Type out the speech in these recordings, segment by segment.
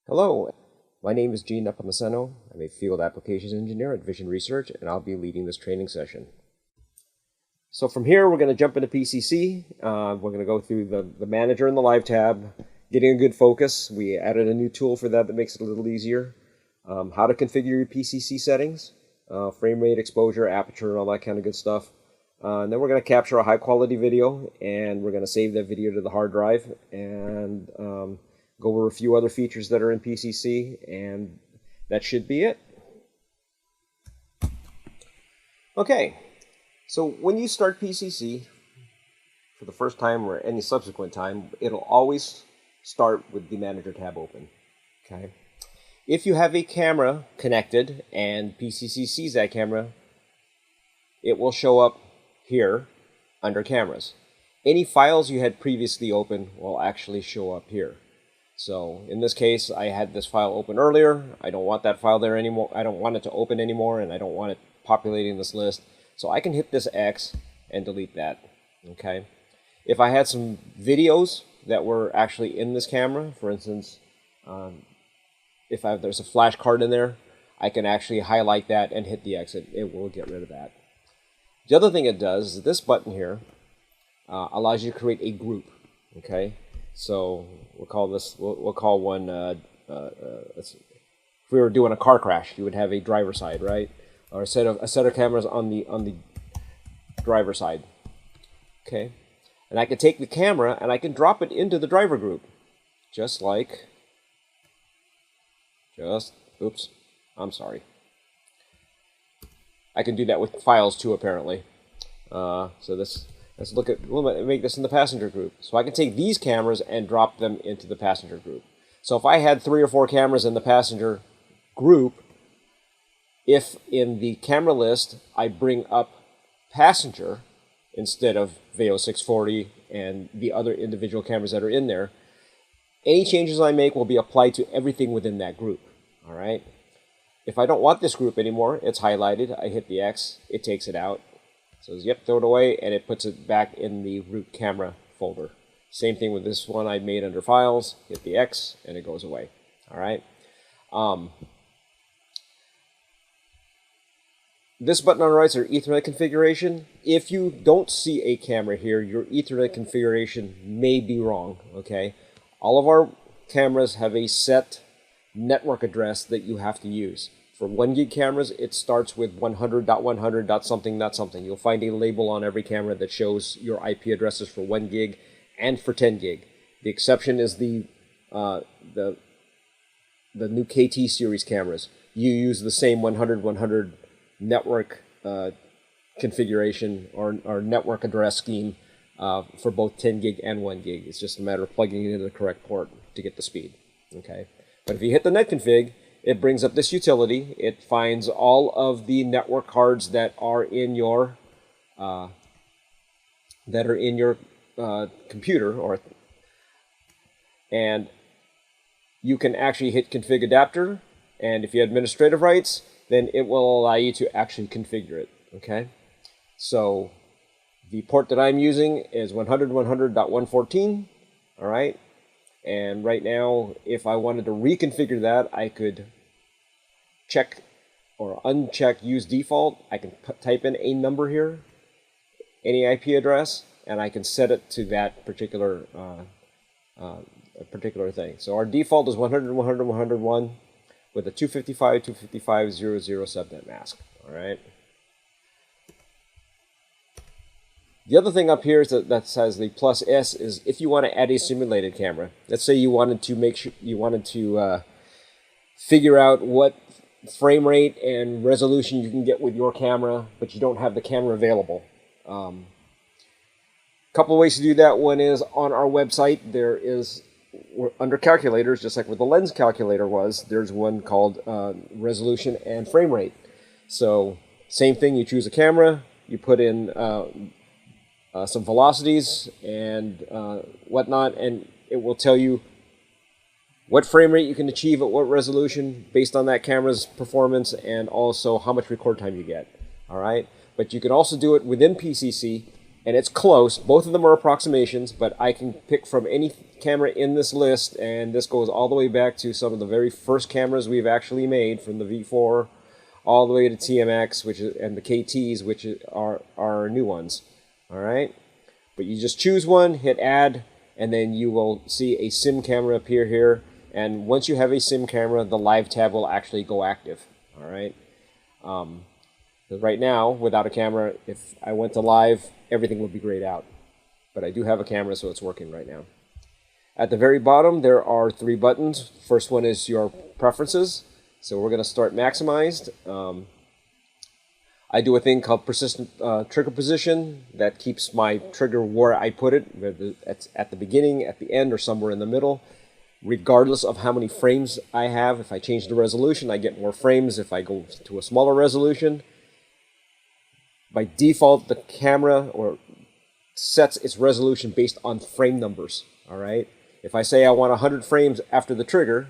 Hello, my name is Gene Nepomuceno. I'm a field applications engineer at Vision Research, and I'll be leading this training session. So from here, we're going to jump into PCC. We're going to go through the manager and the live tab, getting a good focus. We added a new tool for that makes it a little easier. How to configure your PCC settings, frame rate, exposure, aperture, all that kind of good stuff. And then we're going to capture a high quality video, and we're going to save that video to the hard drive, and go over a few other features that are in PCC, and that should be it. Okay, so when you start PCC for the first time or any subsequent time, it'll always start with the Manager tab open. Okay, if you have a camera connected and PCC sees that camera, it will show up here under Cameras. Any files you had previously open will actually show up here. So in this case, I had this file open earlier. I don't want that file there anymore. I don't want it to open anymore, and I don't want it populating this list. So I can hit this X and delete that. Okay. If I had some videos that were actually in this camera, for instance, if there's a flash card in there, I can actually highlight that and hit the X. It will get rid of that. The other thing it does is this button here allows you to create a group. Okay. So we'll call this. We'll call one. If we were doing a car crash, you would have a driver side, right, or a set of cameras on the driver side. Okay, and I can take the camera and I can drop it into the driver group, just like. Oops, I'm sorry. I can do that with files too, apparently. Let's make this in the passenger group. So I can take these cameras and drop them into the passenger group. So if I had 3 or 4 cameras in the passenger group, if in the camera list I bring up passenger instead of VEO 640 and the other individual cameras that are in there, any changes I make will be applied to everything within that group. All right. If I don't want this group anymore, it's highlighted. I hit the X, it takes it out. So yep, throw it away, and it puts it back in the root camera folder. Same thing with this one I made under Files. Hit the X, and it goes away. All right. This button on the right is our Ethernet configuration. If you don't see a camera here, your Ethernet configuration may be wrong. Okay. All of our cameras have a set network address that you have to use. For 1 gig cameras, it starts with 100.100.something.something. You'll find a label on every camera that shows your IP addresses for 1 gig and for 10 gig. The exception is the new KT series cameras. You use the same 100.100 network configuration or network address scheme for both 10 gig and 1 gig. It's just a matter of plugging it into the correct port to get the speed. Okay, but if you hit the net config, it brings up this utility. It finds all of the network cards that are in your computer, and you can actually hit config adapter. And if you have administrative rights, then it will allow you to actually configure it. Okay, so the port that I'm using is 100.100.114. All right. And right now, if I wanted to reconfigure that, I could check or uncheck use default. I can type in a number here, any IP address, and I can set it to that particular thing. So our default is 100.100.101 with a 255.255.0.0 subnet mask. All right. The other thing up here is that says the plus S is if you want to add a simulated camera. Let's say you wanted to figure out what frame rate and resolution you can get with your camera, but you don't have the camera available. A couple of ways to do that. One is on our website. There is under calculators, just like what the lens calculator was. There's one called resolution and frame rate. So same thing. You choose a camera. You put in some velocities and whatnot, and it will tell you what frame rate you can achieve at what resolution based on that camera's performance, and also how much record time you get. All right, but you can also do it within PCC and it's close. Both of them are approximations, but I can pick from any camera in this list, and this goes all the way back to some of the very first cameras we've actually made, from the V4 all the way to TMX, and the KTs, which are our new ones. All right, but you just choose one, hit add, and then you will see a SIM camera appear here. And once you have a SIM camera, the live tab will actually go active. All right. Right now, without a camera, if I went to live, everything would be grayed out. But I do have a camera, so it's working right now. At the very bottom, there are 3 buttons. First one is your preferences. So we're going to start maximized. I do a thing called persistent trigger position that keeps my trigger where I put it, whether it's at the beginning, at the end, or somewhere in the middle, regardless of how many frames I have. If I change the resolution, I get more frames. If I go to a smaller resolution, by default, the camera sets its resolution based on frame numbers. All right. If I say I want 100 frames after the trigger,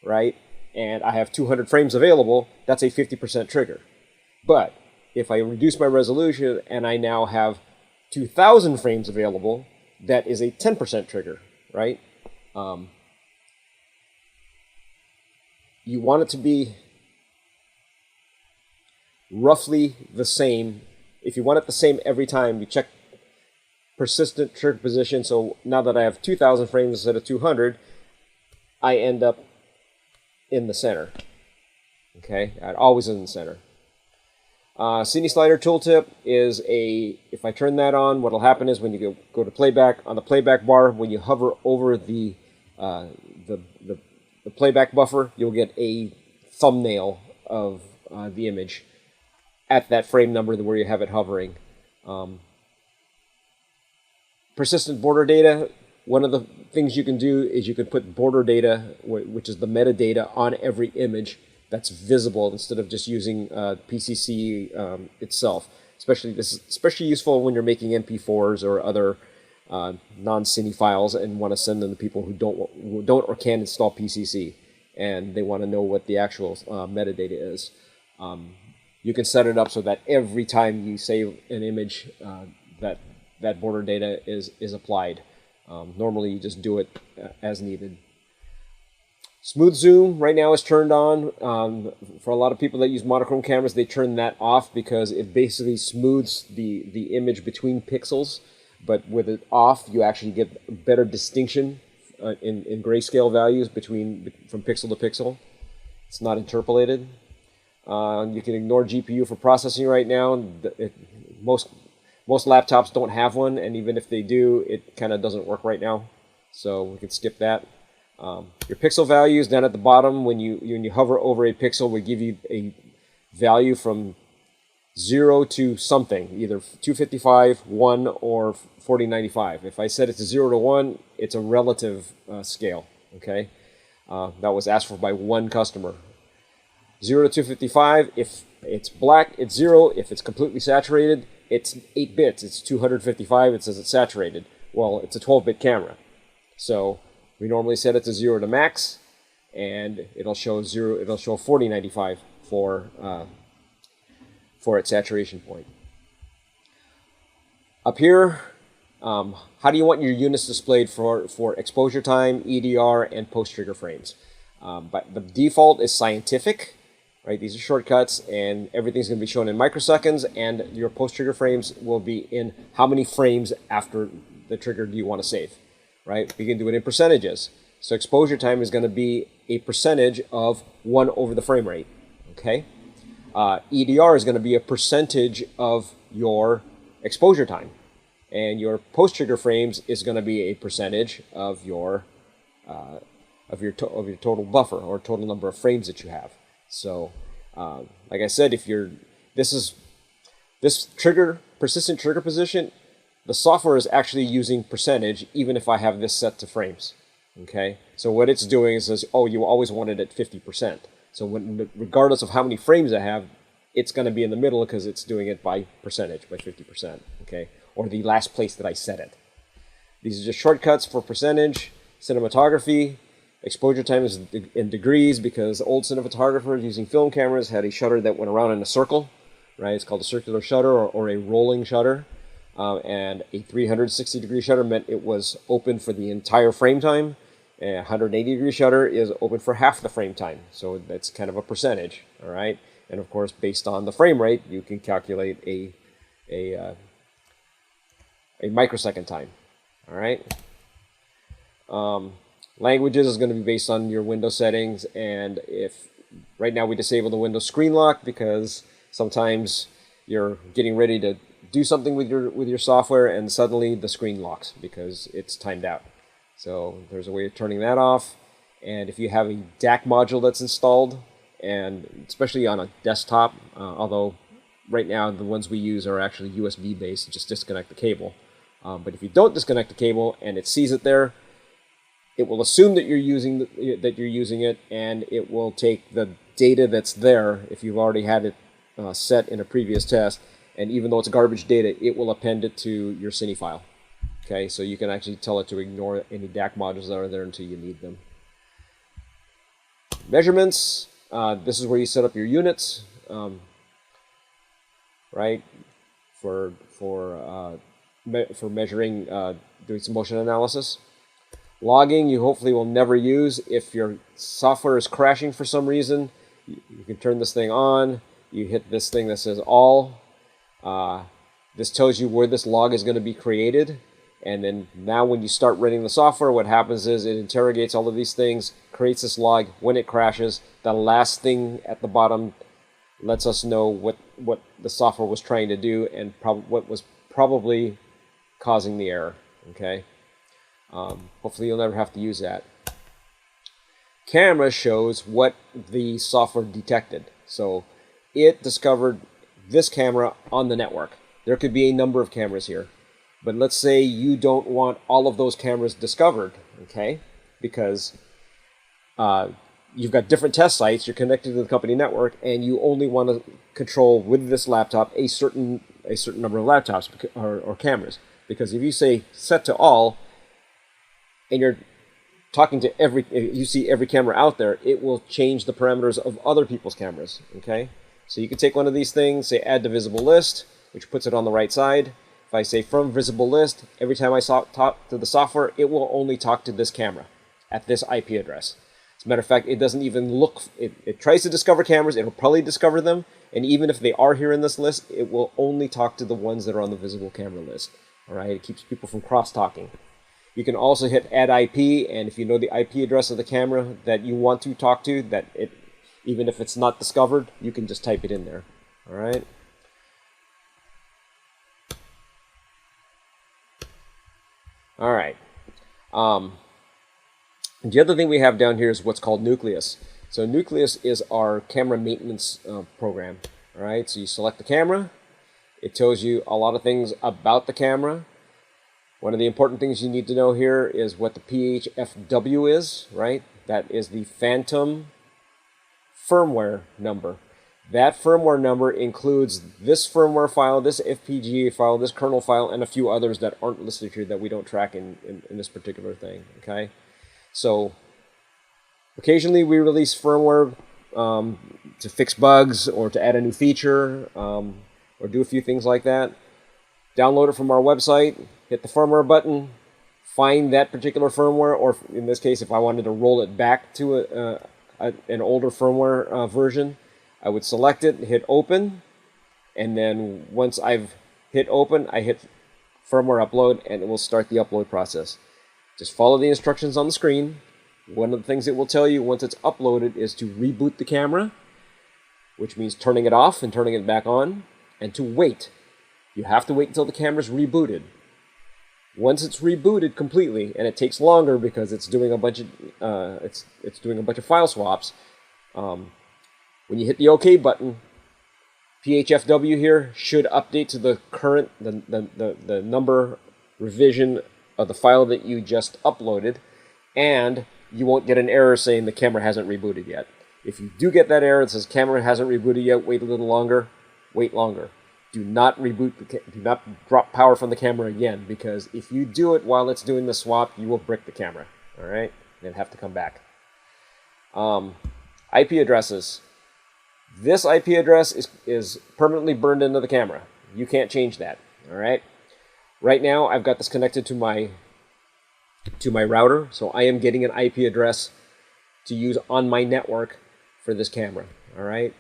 right, and I have 200 frames available, that's a 50% trigger. But if I reduce my resolution and I now have 2,000 frames available, that is a 10% trigger, right? You want it to be roughly the same. If you want it the same every time, you check persistent trigger position. So now that I have 2,000 frames instead of 200, I end up in the center. Okay, always in the center. Cine Slider Tooltip is if I turn that on, what will happen is when you go to playback, on the playback bar, when you hover over the playback buffer, you'll get a thumbnail of the image at that frame number where you have it hovering. Persistent border data, one of the things you can do is you can put border data, which is the metadata, on every image that's visible instead of just using PCC itself. This is especially useful when you're making MP4s or other non-cine files and want to send them to people who don't or can't install PCC, and they want to know what the actual metadata is. You can set it up so that every time you save an image, that border data is applied. Normally, you just do it as needed. Smooth zoom right now is turned on. For a lot of people that use monochrome cameras, they turn that off because it basically smooths the image between pixels. But with it off, you actually get better distinction in grayscale values from pixel to pixel. It's not interpolated. You can ignore GPU for processing right now. Most laptops don't have one, and even if they do, it kind of doesn't work right now. So we can skip that. Your pixel values down at the bottom, when you hover over a pixel, will give you a value from 0 to something, either 255, 1, or 4095. If I set it to 0 to 1, it's a relative scale. Okay, that was asked for by one customer. 0 to 255, if it's black, it's 0. If it's completely saturated, it's 8 bits. It's 255. It says it's saturated. Well, it's a 12-bit camera, so we normally set it to 0 to max, and it'll show 4095 for its saturation point. Up here, how do you want your units displayed for exposure time, EDR, and post-trigger frames? But the default is scientific, right? These are shortcuts, and everything's going to be shown in microseconds, and your post-trigger frames will be in how many frames after the trigger do you want to save, right? We can do it in percentages. So exposure time is going to be a percentage of 1 over the frame rate, okay? EDR is going to be a percentage of your exposure time, and your post-trigger frames is going to be a percentage of your total buffer, or total number of frames that you have. So, like I said, this persistent trigger position, the software is actually using percentage, even if I have this set to frames. Okay, so what it's doing is says, oh, you always want it at 50%. So regardless of how many frames I have, it's going to be in the middle because it's doing it by percentage, by 50%. Okay, or the last place that I set it. These are just shortcuts for percentage. Cinematography, exposure time is in degrees because old cinematographers using film cameras had a shutter that went around in a circle, right? It's called a circular shutter or a rolling shutter. and a 360-degree shutter meant it was open for the entire frame time. A 180-degree shutter is open for half the frame time, so that's kind of a percentage, all right? And of course, based on the frame rate, you can calculate a microsecond time, all right? Languages is going to be based on your Windows settings, and if right now we disable the Windows screen lock because sometimes you're getting ready to do something with your software and suddenly the screen locks because it's timed out. So there's a way of turning that off. And if you have a DAC module that's installed, and especially on a desktop, although right now the ones we use are actually USB based, just disconnect the cable. But if you don't disconnect the cable and it sees it there, it will assume that you're using it, and it will take the data that's there if you've already had it set in a previous test. And even though it's garbage data, it will append it to your Cine file. Okay, so you can actually tell it to ignore any DAC modules that are there until you need them. Measurements. This is where you set up your units, right? For measuring, doing some motion analysis. Logging, you hopefully will never use. If your software is crashing for some reason, you can turn this thing on. You hit this thing that says all. This tells you where this log is going to be created. And then now when you start running the software, what happens is it interrogates all of these things, creates this log. When it crashes, the last thing at the bottom lets us know what the software was trying to do and what was probably causing the error. Okay. Hopefully you'll never have to use that. Camera shows what the software detected. So it discovered this camera on the network. There could be a number of cameras here. But let's say you don't want all of those cameras discovered, okay? Because you've got different test sites, you're connected to the company network, and you only want to control with this laptop a certain number of laptops or cameras. Because if you say set to all, and you're talking to you see every camera out there, it will change the parameters of other people's cameras, okay? So you can take one of these things, say add to visible list, which puts it on the right side. If I say from visible list, every time I talk to the software, it will only talk to this camera at this IP address. As a matter of fact, it doesn't even look, it tries to discover cameras, it'll probably discover them, and even if they are here in this list, it will only talk to the ones that are on the visible camera list. All right, it keeps people from cross-talking. You can also hit add IP, and if you know the IP address of the camera that you want to talk to, even if it's not discovered, you can just type it in there. All right. All right. The other thing we have down here is what's called Nucleus. So Nucleus is our camera maintenance program. All right. So you select the camera. It tells you a lot of things about the camera. One of the important things you need to know here is what the PHFW is, right? That is the phantom firmware number. That firmware number includes this firmware file, this FPGA file, this kernel file, and a few others that aren't listed here that we don't track in this particular thing, okay? So occasionally we release firmware to fix bugs or to add a new feature or do a few things like that. Download it from our website, hit the firmware button, find that particular firmware, or in this case, if I wanted to roll it back to an older firmware version, I would select it, hit open, and then once I've hit open, I hit firmware upload, and it will start the upload process. Just follow the instructions on the screen. One of the things it will tell you once it's uploaded is to reboot the camera, which means turning it off and turning it back on, and to wait. You have to wait until the camera's rebooted. Once it's rebooted completely, and it takes longer because it's doing a bunch of it's doing a bunch of file swaps. When you hit the OK button, PHFW here should update to the current the number revision of the file that you just uploaded, and you won't get an error saying the camera hasn't rebooted yet. If you do get that error that says camera hasn't rebooted yet, wait a little longer. Wait longer. Do not reboot do not drop power from the camera again, because if you do it while it's doing the swap, you will brick the camera. All right, and have to come back. IP addresses. This IP address is permanently burned into the camera. You can't change that. All right. Right now, I've got this connected to my router, so I am getting an IP address to use on my network for this camera. All right.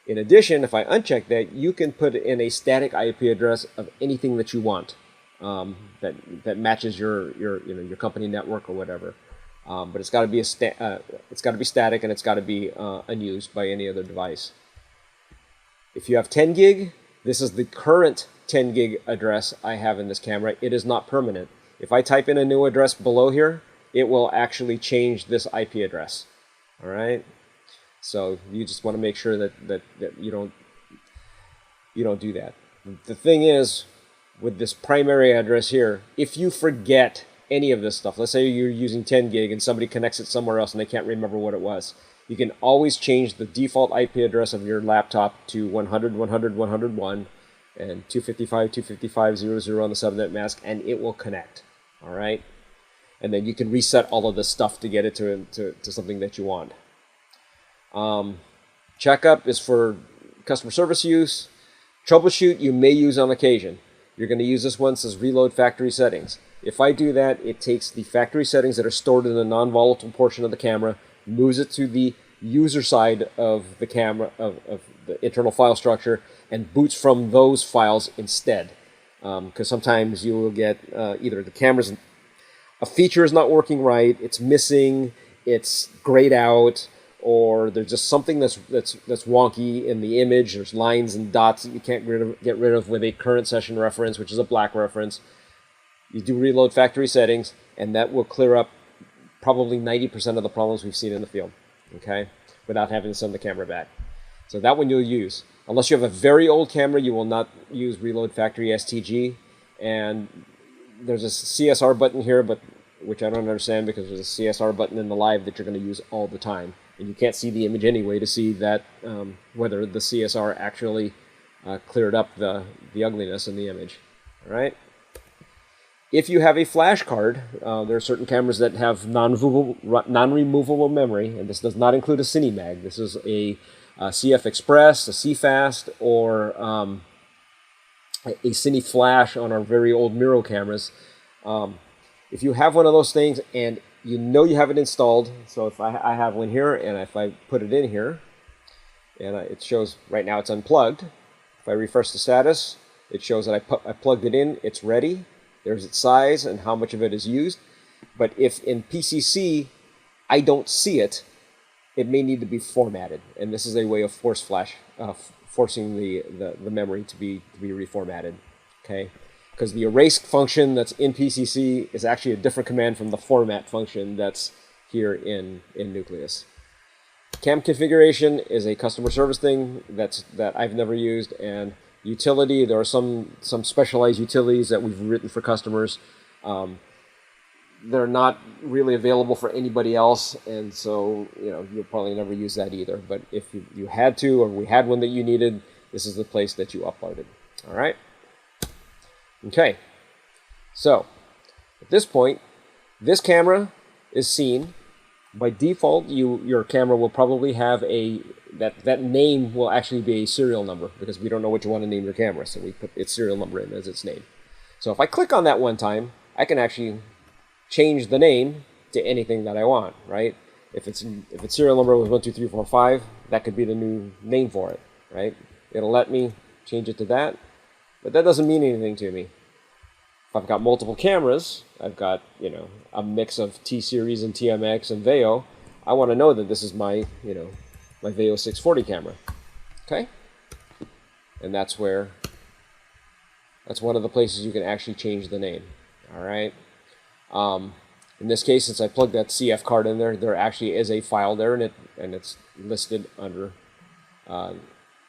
In addition, if I uncheck that, you can put in a static IP address of anything that you want that matches your company network or whatever. But it's got to be static, and it's got to be unused by any other device. If you have 10 gig, this is the current 10 gig address I have in this camera. It is not permanent. If I type in a new address below here, it will actually change this IP address. All right. So you just want to make sure that you don't do that. The thing is, with this primary address here, if you forget any of this stuff, let's say you're using 10 gig and somebody connects it somewhere else and they can't remember what it was, you can always change the default IP address of your laptop to 100, 100, 101 and 255, 255.00 on the subnet mask, and it will connect. All right. And then you can reset all of this stuff to get it to something that you want. Checkup is for customer service use. Troubleshoot you may use on occasion. You're going to use this one, says reload factory settings. If I do that, it takes the factory settings that are stored in the non-volatile portion of the camera, moves it to the user side of the camera, of the internal file structure, and boots from those files instead. Because sometimes you will get either the camera's a feature is not working right, it's missing, it's grayed out, or there's just something that's wonky in the image. There's lines and dots that you can't get rid of with a current session reference, which is a black reference. You do reload factory settings, and that will clear up probably 90% of the problems we've seen in the field, okay, without having to send the camera back. So that one you'll use. Unless you have a very old camera, you will not use reload factory STG, and there's a CSR button here, but which I don't understand, because there's a CSR button in the live that you're going to use all the time. And you can't see the image anyway to see that whether the CSR actually cleared up the ugliness in the image. All right. If you have a flash card, there are certain cameras that have non-removable memory, and this does not include a CineMag. This is a CF Express, a CFast, or a Cine Flash on our very old Miro cameras. If you have one of those things and you know you have it installed, so if I have one here, and if I put it in here, and it shows right now it's unplugged. If I refresh the status, it shows that I plugged it in, it's ready. There's its size and how much of it is used. But if in PCC I don't see it, it may need to be formatted, and this is a way of forcing the memory to be reformatted. Okay. Because the erase function that's in PCC is actually a different command from the format function that's here in Nucleus. Cam configuration is a customer service thing that I've never used, and utility, there are some specialized utilities that we've written for customers. They're not really available for anybody else, and so you'll probably never use that either. But if you had to, or we had one that you needed, this is the place that you uploaded. All right. Okay, so at this point, this camera is seen. By default, your camera will probably have that name will actually be a serial number, because we don't know what you want to name your camera, so we put its serial number in as its name. So if I click on that one time, I can actually change the name to anything that I want, right? If its serial number was 12345, that could be the new name for it, right? It'll let me change it to that. But that doesn't mean anything to me. If I've got multiple cameras, I've got, a mix of T-Series and TMX and Veo, I want to know that this is my, my Veo 640 camera. Okay? And that's one of the places you can actually change the name. All right? In this case, since I plugged that CF card in there actually is a file there, and it's listed under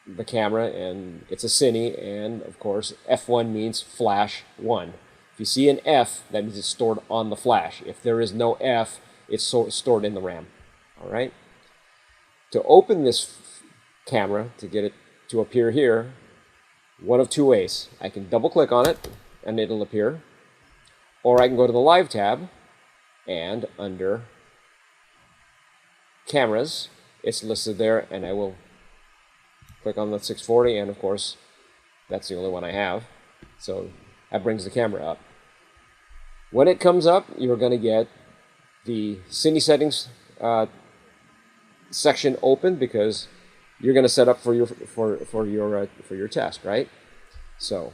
the camera, and it's a Cine, and of course F1 means flash 1. If you see an F, that means it's stored on the flash. If there is no F, it's stored in the RAM. All right. To open this camera, to get it to appear here, one of two ways. I can double click on it and it'll appear, or I can go to the Live tab, and under Cameras, it's listed there, and I will click on the 640, and of course that's the only one I have, so that brings the camera up. When it comes up, you're going to get the Cine settings section open, because you're going to set up for your test, right? So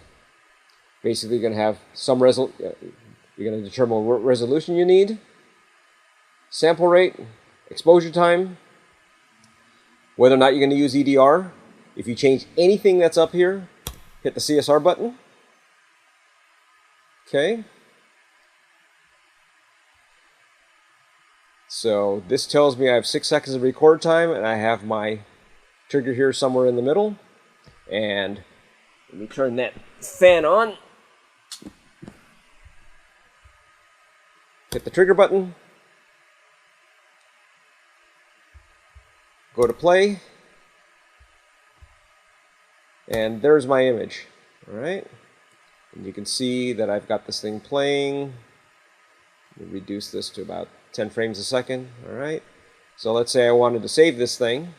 basically, you're going to have some you're going to determine what resolution you need, sample rate, exposure time, whether or not you're going to use EDR. If you change anything that's up here, hit the CSR button. Okay. So this tells me I have 6 seconds of record time, and I have my trigger here somewhere in the middle. And let me turn that fan on. Hit the trigger button. Go to play. And there's my image. All right. And you can see that I've got this thing playing. Let me reduce this to about 10 frames a second. All right. So let's say I wanted to save this thing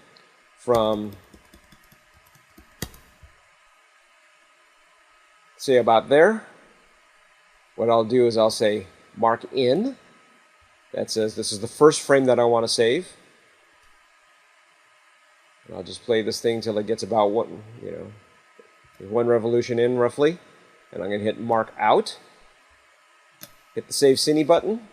from, say, about there. What I'll do is I'll say mark in. That says this is the first frame that I want to save. And I'll just play this thing till it gets about one revolution in roughly. And I'm going to hit mark out. Hit the Save Cine button.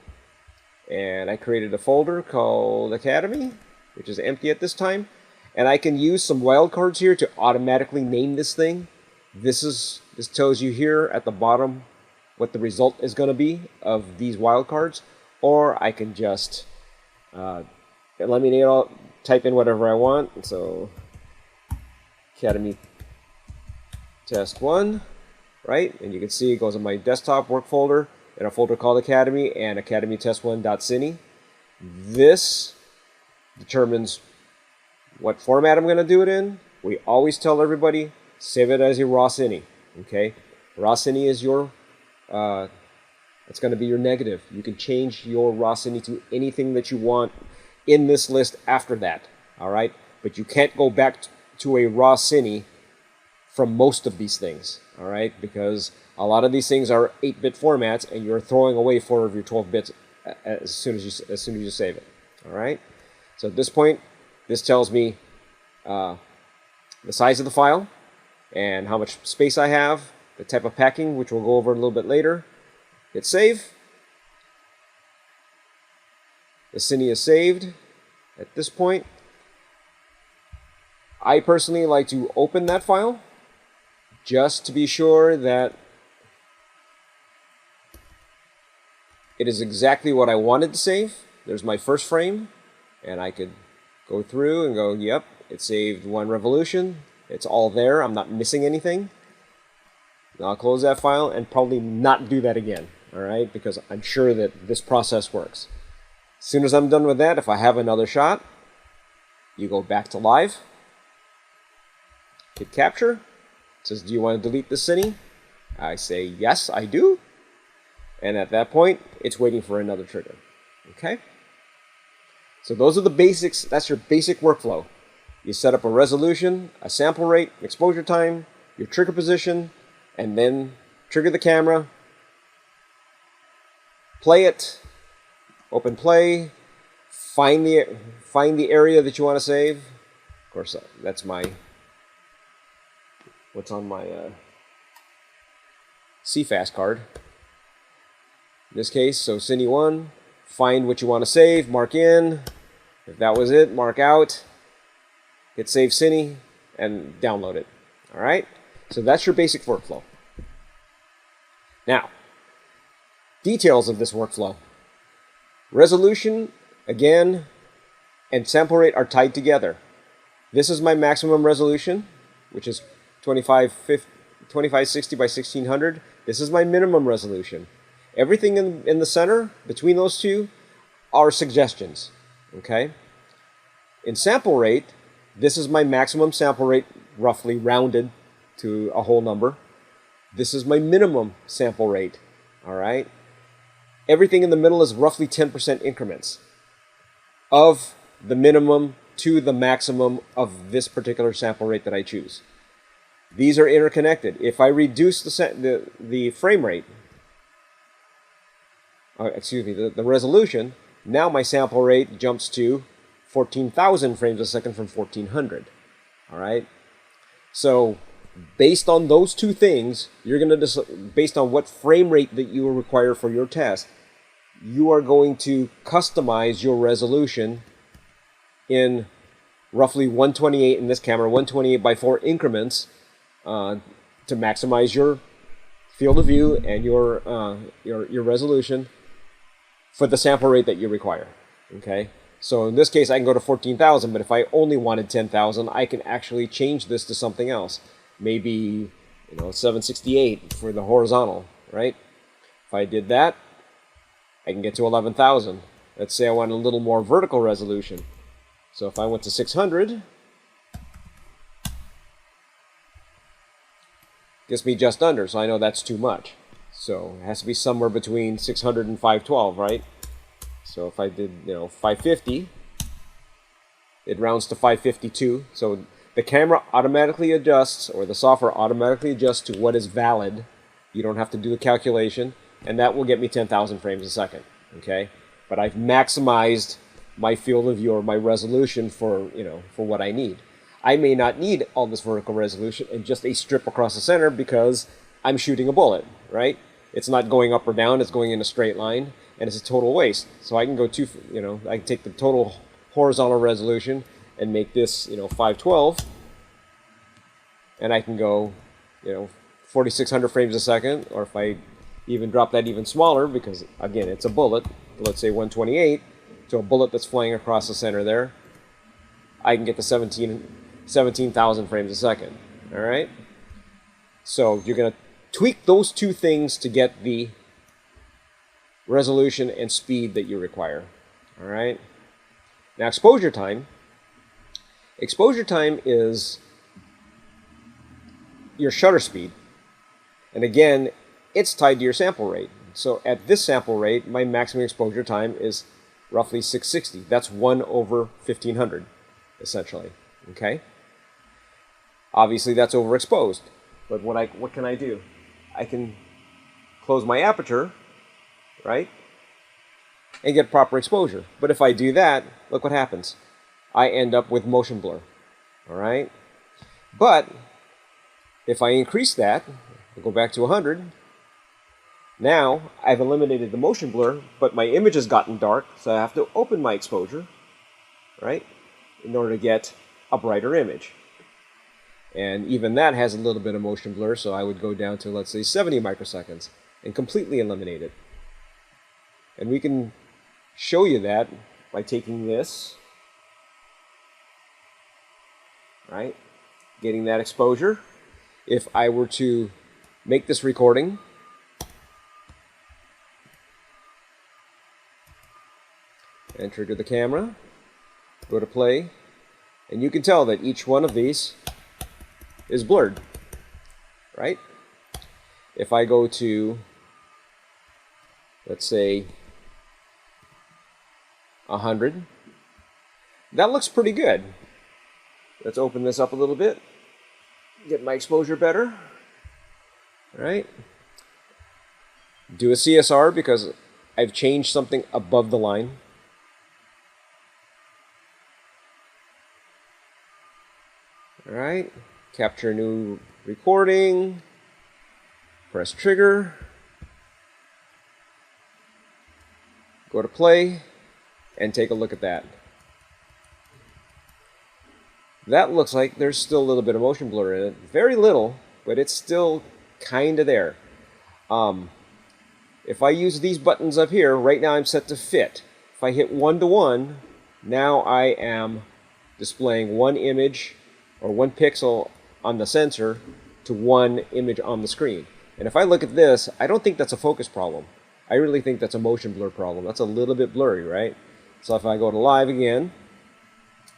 And I created a folder called Academy, which is empty at this time. And I can use some wildcards here to automatically name this thing. This tells you here at the bottom what the result is going to be of these wildcards. Or I can just type in whatever I want. So Academy Test 1, right? And you can see it goes in my desktop work folder, in a folder called Academy, and Academy Test 1.cine. This determines what format I'm going to do it in. We always tell everybody, save it as your raw cine. Okay, raw cine is your it's going to be your negative. You can change your raw cine to anything that you want in this list after that. All right, but you can't go back to a raw cine from most of these things. All right, because a lot of these things are 8-bit formats, and you're throwing away 4 of your 12 bits as soon as you save it. All right. So at this point, this tells me the size of the file and how much space I have, the type of packing, which we'll go over a little bit later. Hit save. The cine is saved. At this point, I personally like to open that file just to be sure that it is exactly what I wanted to save. There's my first frame, and I could go through and go, yep, it saved 1 revolution. It's all there. I'm not missing anything. Now I'll close that file and probably not do that again, all right, because I'm sure that this process works. As soon as I'm done with that, if I have another shot, you go back to live, hit capture. It says, do you want to delete the cine? I say, yes, I do. And at that point, it's waiting for another trigger. Okay? So those are the basics. That's your basic workflow. You set up a resolution, a sample rate, exposure time, your trigger position, and then trigger the camera, play it, open play, find the area that you want to save. Of course, that's what's on my CFast card. In this case, so Cine 1, find what you want to save, mark in. If that was it, mark out, hit Save Cine, and download it. All right? So that's your basic workflow. Now, details of this workflow. Resolution, again, and sample rate are tied together. This is my maximum resolution, which is 2560 by 1600. This is my minimum resolution. Everything in the center, between those two, are suggestions. Okay? In sample rate, this is my maximum sample rate, roughly rounded to a whole number. This is my minimum sample rate. All right? Everything in the middle is roughly 10% increments of the minimum to the maximum of this particular sample rate that I choose. These are interconnected. If I reduce the frame rate, excuse me, the resolution, now my sample rate jumps to 14,000 frames a second from 1400. All right. So based on those two things, you're going to based on what frame rate that you require for your test, you are going to customize your resolution in roughly 128 in this camera, 128 by 4 increments to maximize your field of view and your resolution for the sample rate that you require. Okay, so in this case, I can go to 14,000, but if I only wanted 10,000, I can actually change this to something else. Maybe 768 for the horizontal, right? If I did that, I can get to 11,000. Let's say I want a little more vertical resolution. So if I went to 600, gets me just under, so I know that's too much. So it has to be somewhere between 600 and 512, right? So if I did, 550, it rounds to 552. So the camera automatically adjusts, or the software automatically adjusts to what is valid. You don't have to do the calculation, and that will get me 10,000 frames a second, okay? But I've maximized my field of view or my resolution for what I need. I may not need all this vertical resolution and just a strip across the center because I'm shooting a bullet, right? It's not going up or down, it's going in a straight line, and it's a total waste. So I can go I can take the total horizontal resolution and make this, 512, and I can go, 4,600 frames a second, or if I even drop that even smaller, because again, it's a bullet, let's say 128, so a bullet that's flying across the center there, I can get to 17,000 frames a second, all right? So you're going to tweak those two things to get the resolution and speed that you require, all right? Now, exposure time. Exposure time is your shutter speed. And again, it's tied to your sample rate. So at this sample rate, my maximum exposure time is roughly 660. That's 1 over 1500, essentially. Okay? Obviously, that's overexposed. But what can I do? I can close my aperture, right? And get proper exposure. But if I do that, look what happens. I end up with motion blur. All right? But if I increase that, I'll go back to 100. Now I've eliminated the motion blur, but my image has gotten dark, so I have to open my exposure, right, in order to get a brighter image. And even that has a little bit of motion blur, so I would go down to, let's say, 70 microseconds and completely eliminate it. And we can show you that by taking this, right, getting that exposure. If I were to make this recording, and trigger the camera, go to play, and you can tell that each one of these is blurred, right? If I go to, let's say, 100, that looks pretty good. Let's open this up a little bit, get my exposure better, right? Do a CSR because I've changed something above the line. All right, capture new recording, press trigger, go to play, and take a look at that. That looks like there's still a little bit of motion blur in it. Very little, but it's still kind of there. If I use these buttons up here, right now I'm set to fit. If I hit 1:1, now I am displaying one image or 1 pixel on the sensor to 1 image on the screen. And if I look at this, I don't think that's a focus problem. I really think that's a motion blur problem. That's a little bit blurry, right? So if I go to live again,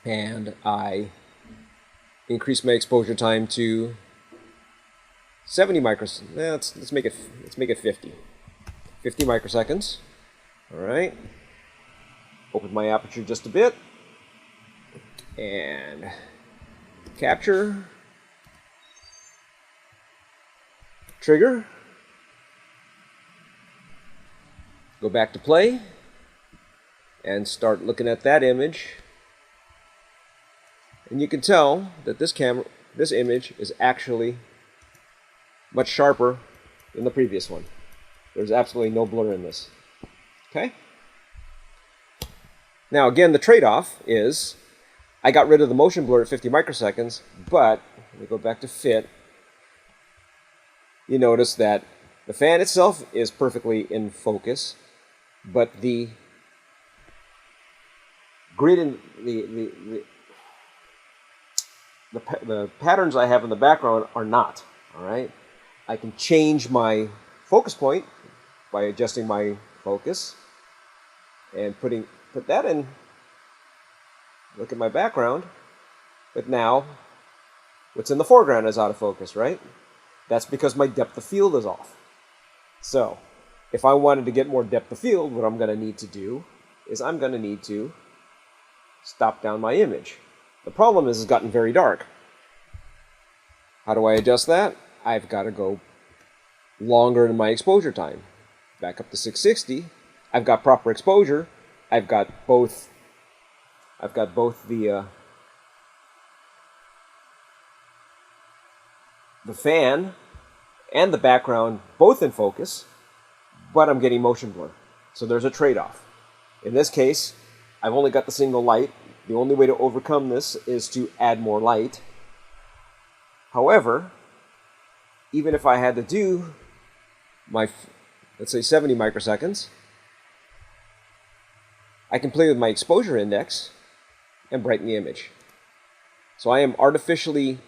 and I increase my exposure time to 70 microseconds, let's make it 50. 50 microseconds. All right. Open my aperture just a bit, and capture, trigger, go back to play, and start looking at that image. And you can tell that this image is actually much sharper than the previous one. There's absolutely no blur in this. Okay? Now again, the trade-off is I got rid of the motion blur at 50 microseconds, but let me go back to fit. You notice that the fan itself is perfectly in focus, but the grid and the patterns I have in the background are not. All right, I can change my focus point by adjusting my focus and put that in. Look at my background, but now what's in the foreground is out of focus, right? That's because my depth of field is off. So if I wanted to get more depth of field, what I'm going to need to do is I'm going to need to stop down my image. The problem is it's gotten very dark. How do I adjust that? I've got to go longer in my exposure time. Back up to 660. I've got proper exposure. I've got both the fan and the background both in focus, but I'm getting motion blur. So there's a trade-off. In this case, I've only got the single light. The only way to overcome this is to add more light. However, even if I had to do my, let's say 70 microseconds, I can play with my exposure index and brighten the image. So I am artificially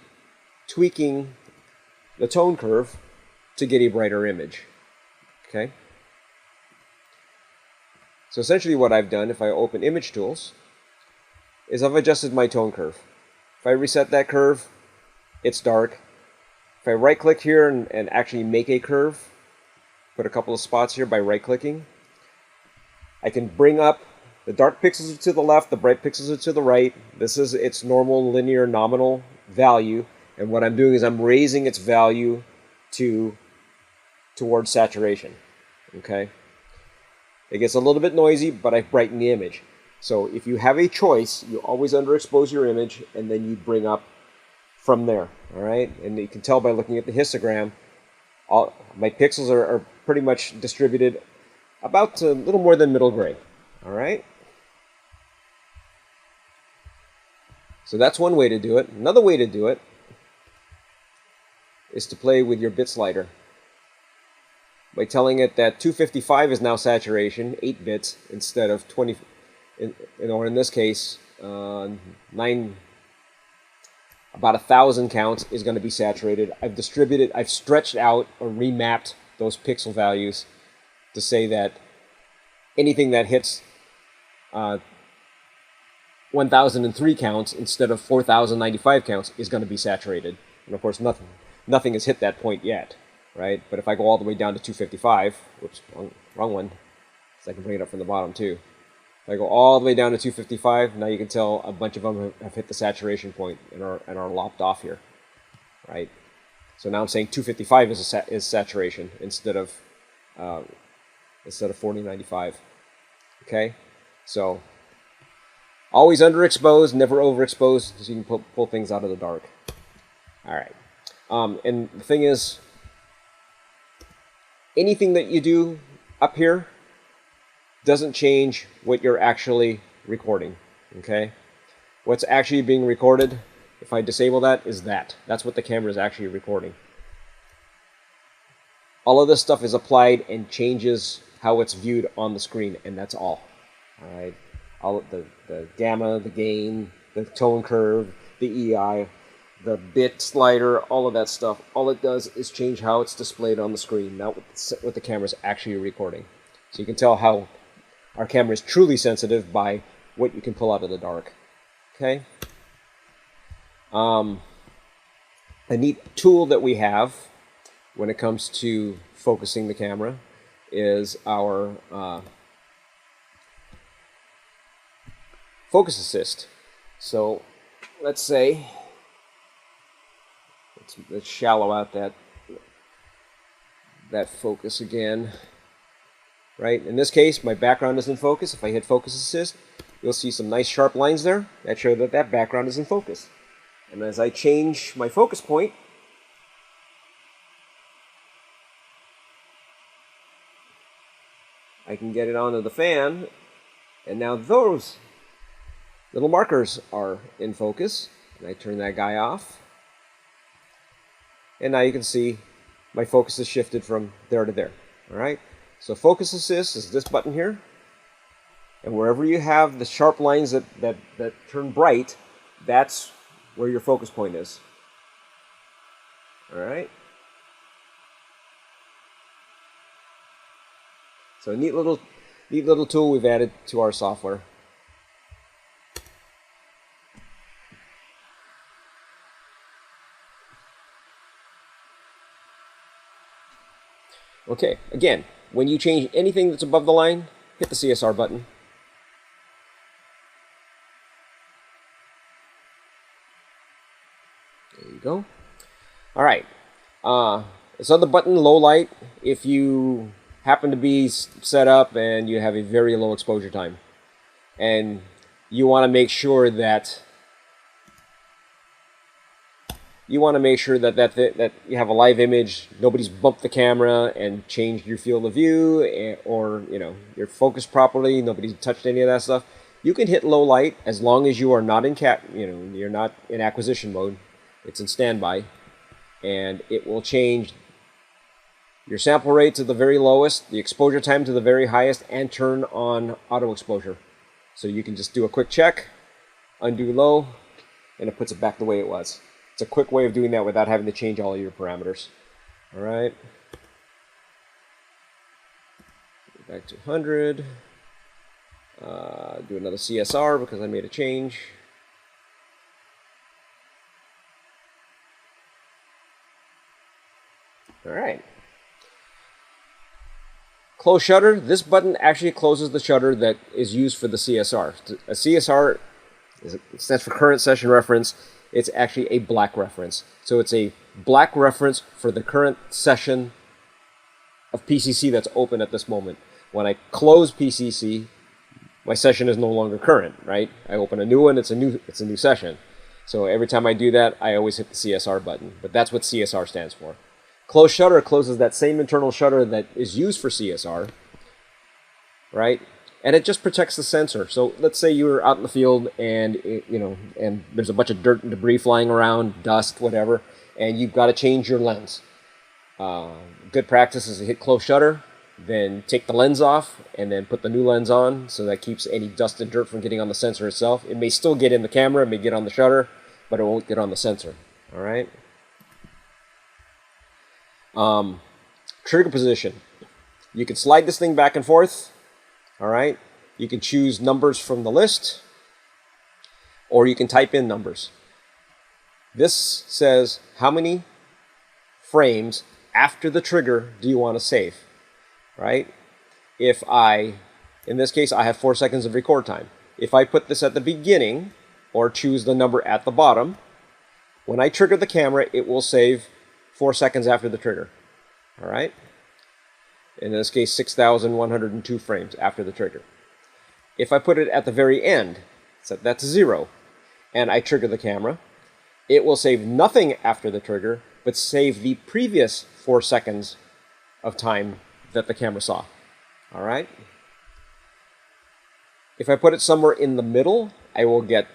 tweaking the tone curve to get a brighter image. Okay? So essentially what I've done, if I open Image Tools, is I've adjusted my tone curve. If I reset that curve, it's dark. If I right-click here and actually make a curve, put a couple of spots here by right-clicking, I can bring up the dark pixels are to the left, the bright pixels are to the right. This is its normal linear nominal value, and what I'm doing is I'm raising its value towards saturation. Okay? It gets a little bit noisy, but I've brightened the image. So if you have a choice, you always underexpose your image, and then you bring up from there. All right? And you can tell by looking at the histogram, my pixels are pretty much distributed about a little more than middle gray. All right? So that's one way to do it. Another way to do it is to play with your bit slider by telling it that 255 is now saturation, 8 bits, instead of 20, or in this case, about 1,000 counts is going to be saturated. I've stretched out or remapped those pixel values to say that anything that hits 1,003 counts instead of 4,095 counts is going to be saturated. And of course, nothing has hit that point yet, right? But if I go all the way down to 255, whoops, wrong one, so I can bring it up from the bottom too. If I go all the way down to 255, now you can tell a bunch of them have hit the saturation point and are lopped off here, right? So now I'm saying 255 is saturation instead of 4095. Okay, so always underexposed, never overexposed, so you can pull things out of the dark. All right, and the thing is, anything that you do up here doesn't change what you're actually recording. Okay, what's actually being recorded, if I disable that, is that's what the camera is actually recording. All of this stuff is applied and changes how it's viewed on the screen, and that's all. All right, all the gamma, the gain, the tone curve, the EI, the bit slider, all of that stuff. All it does is change how it's displayed on the screen, not what the camera is actually recording. So you can tell how our camera is truly sensitive by what you can pull out of the dark. Okay. A neat tool that we have when it comes to focusing the camera is our focus assist. So let's say, let's shallow out that that focus again. Right? In this case, my background is in focus. If I hit focus assist, you'll see some nice sharp lines there that show that that background is in focus. And as I change my focus point, I can get it onto the fan, and now those little markers are in focus. And I turn that guy off. And now you can see my focus has shifted from there to there. All right? So focus assist is this button here. And wherever you have the sharp lines that turn bright, that's where your focus point is. All right? So a neat little tool we've added to our software. Okay, again, when you change anything that's above the line, hit the CSR button. There you go. All right. This other button, low light, if you happen to be set up and you have a very low exposure time, and you want to make sure that that you have a live image, nobody's bumped the camera and changed your field of view, or you're focused properly, nobody's touched any of that stuff. You can hit low light as long as you are not in you're not in acquisition mode. It's in standby, and it will change your sample rate to the very lowest, the exposure time to the very highest, and turn on auto exposure. So you can just do a quick check, undo low, and it puts it back the way it was. It's a quick way of doing that without having to change all of your parameters. All right. Back to 100. Do another CSR because I made a change. All right. Close shutter. This button actually closes the shutter that is used for the CSR. A CSR stands for current session reference. It's actually a black reference. So it's a black reference for the current session of PCC that's open at this moment. When I close PCC, my session is no longer current, right? I open a new one, it's a new session. So every time I do that, I always hit the CSR button. But that's what CSR stands for. Close shutter closes that same internal shutter that is used for CSR, right? And it just protects the sensor. So let's say you were out in the field and and there's a bunch of dirt and debris flying around, dust, whatever, and you've got to change your lens. Good practice is to hit close shutter, then take the lens off, and then put the new lens on, so that keeps any dust and dirt from getting on the sensor itself. It may still get in the camera, it may get on the shutter, but it won't get on the sensor. All right. Trigger position. You can slide this thing back and forth. All right. You can choose numbers from the list, or you can type in numbers. This says how many frames after the trigger do you want to save, right? In this case, I have 4 seconds of record time. If I put this at the beginning or choose the number at the bottom, when I trigger the camera, it will save 4 seconds after the trigger. All right. In this case, 6,102 frames after the trigger. If I put it at the very end, set that to 0, and I trigger the camera, it will save nothing after the trigger, but save the previous 4 seconds of time that the camera saw. All right? If I put it somewhere in the middle, I will get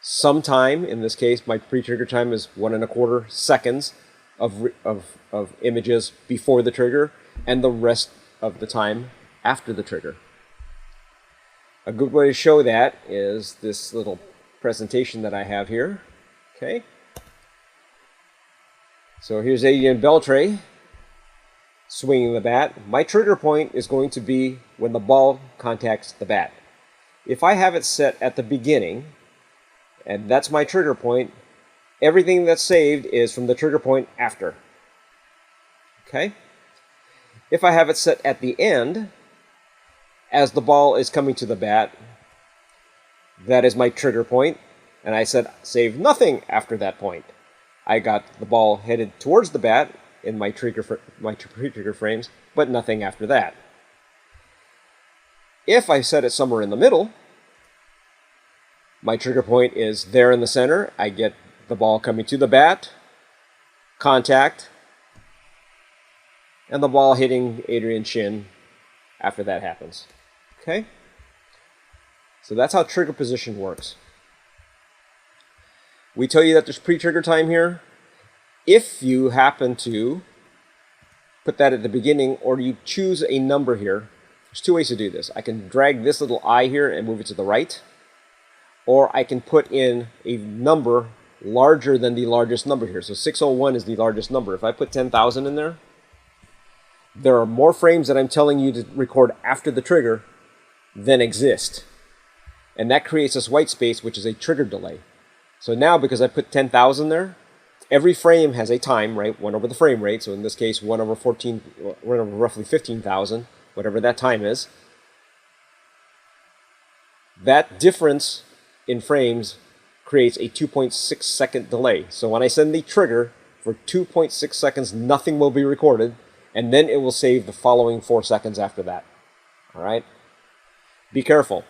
some time. In this case, my pre-trigger time is 1.25 seconds of images before the trigger, and the rest of the time after the trigger. A good way to show that is this little presentation that I have here. Okay. So here's Adrian Beltre swinging the bat. My trigger point is going to be when the ball contacts the bat. If I have it set at the beginning, and that's my trigger point, everything that's saved is from the trigger point after. Okay? If I have it set at the end, as the ball is coming to the bat, that is my trigger point, and I said save nothing after that point. I got the ball headed towards the bat, in my pre-trigger frames, but nothing after that. If I set it somewhere in the middle, my trigger point is there in the center. I get the ball coming to the bat, contact, and the ball hitting Adrian's shin after that happens. Okay? So that's how trigger position works. We tell you that there's pre-trigger time here. If you happen to put that at the beginning, or you choose a number here, there's two ways to do this. I can drag this little I here and move it to the right, or I can put in a number larger than the largest number here. So 601 is the largest number. If I put 10,000 in there are more frames that I'm telling you to record after the trigger than exist. And that creates this white space, which is a trigger delay. So now, because I put 10,000 there, every frame has a time, right? 1 over the frame rate. So in this case, 1 over roughly 15,000, whatever that time is. That difference in frames creates a 2.6 second delay. So when I send the trigger, for 2.6 seconds, nothing will be recorded, and then it will save the following 4 seconds after that. All right? Be careful.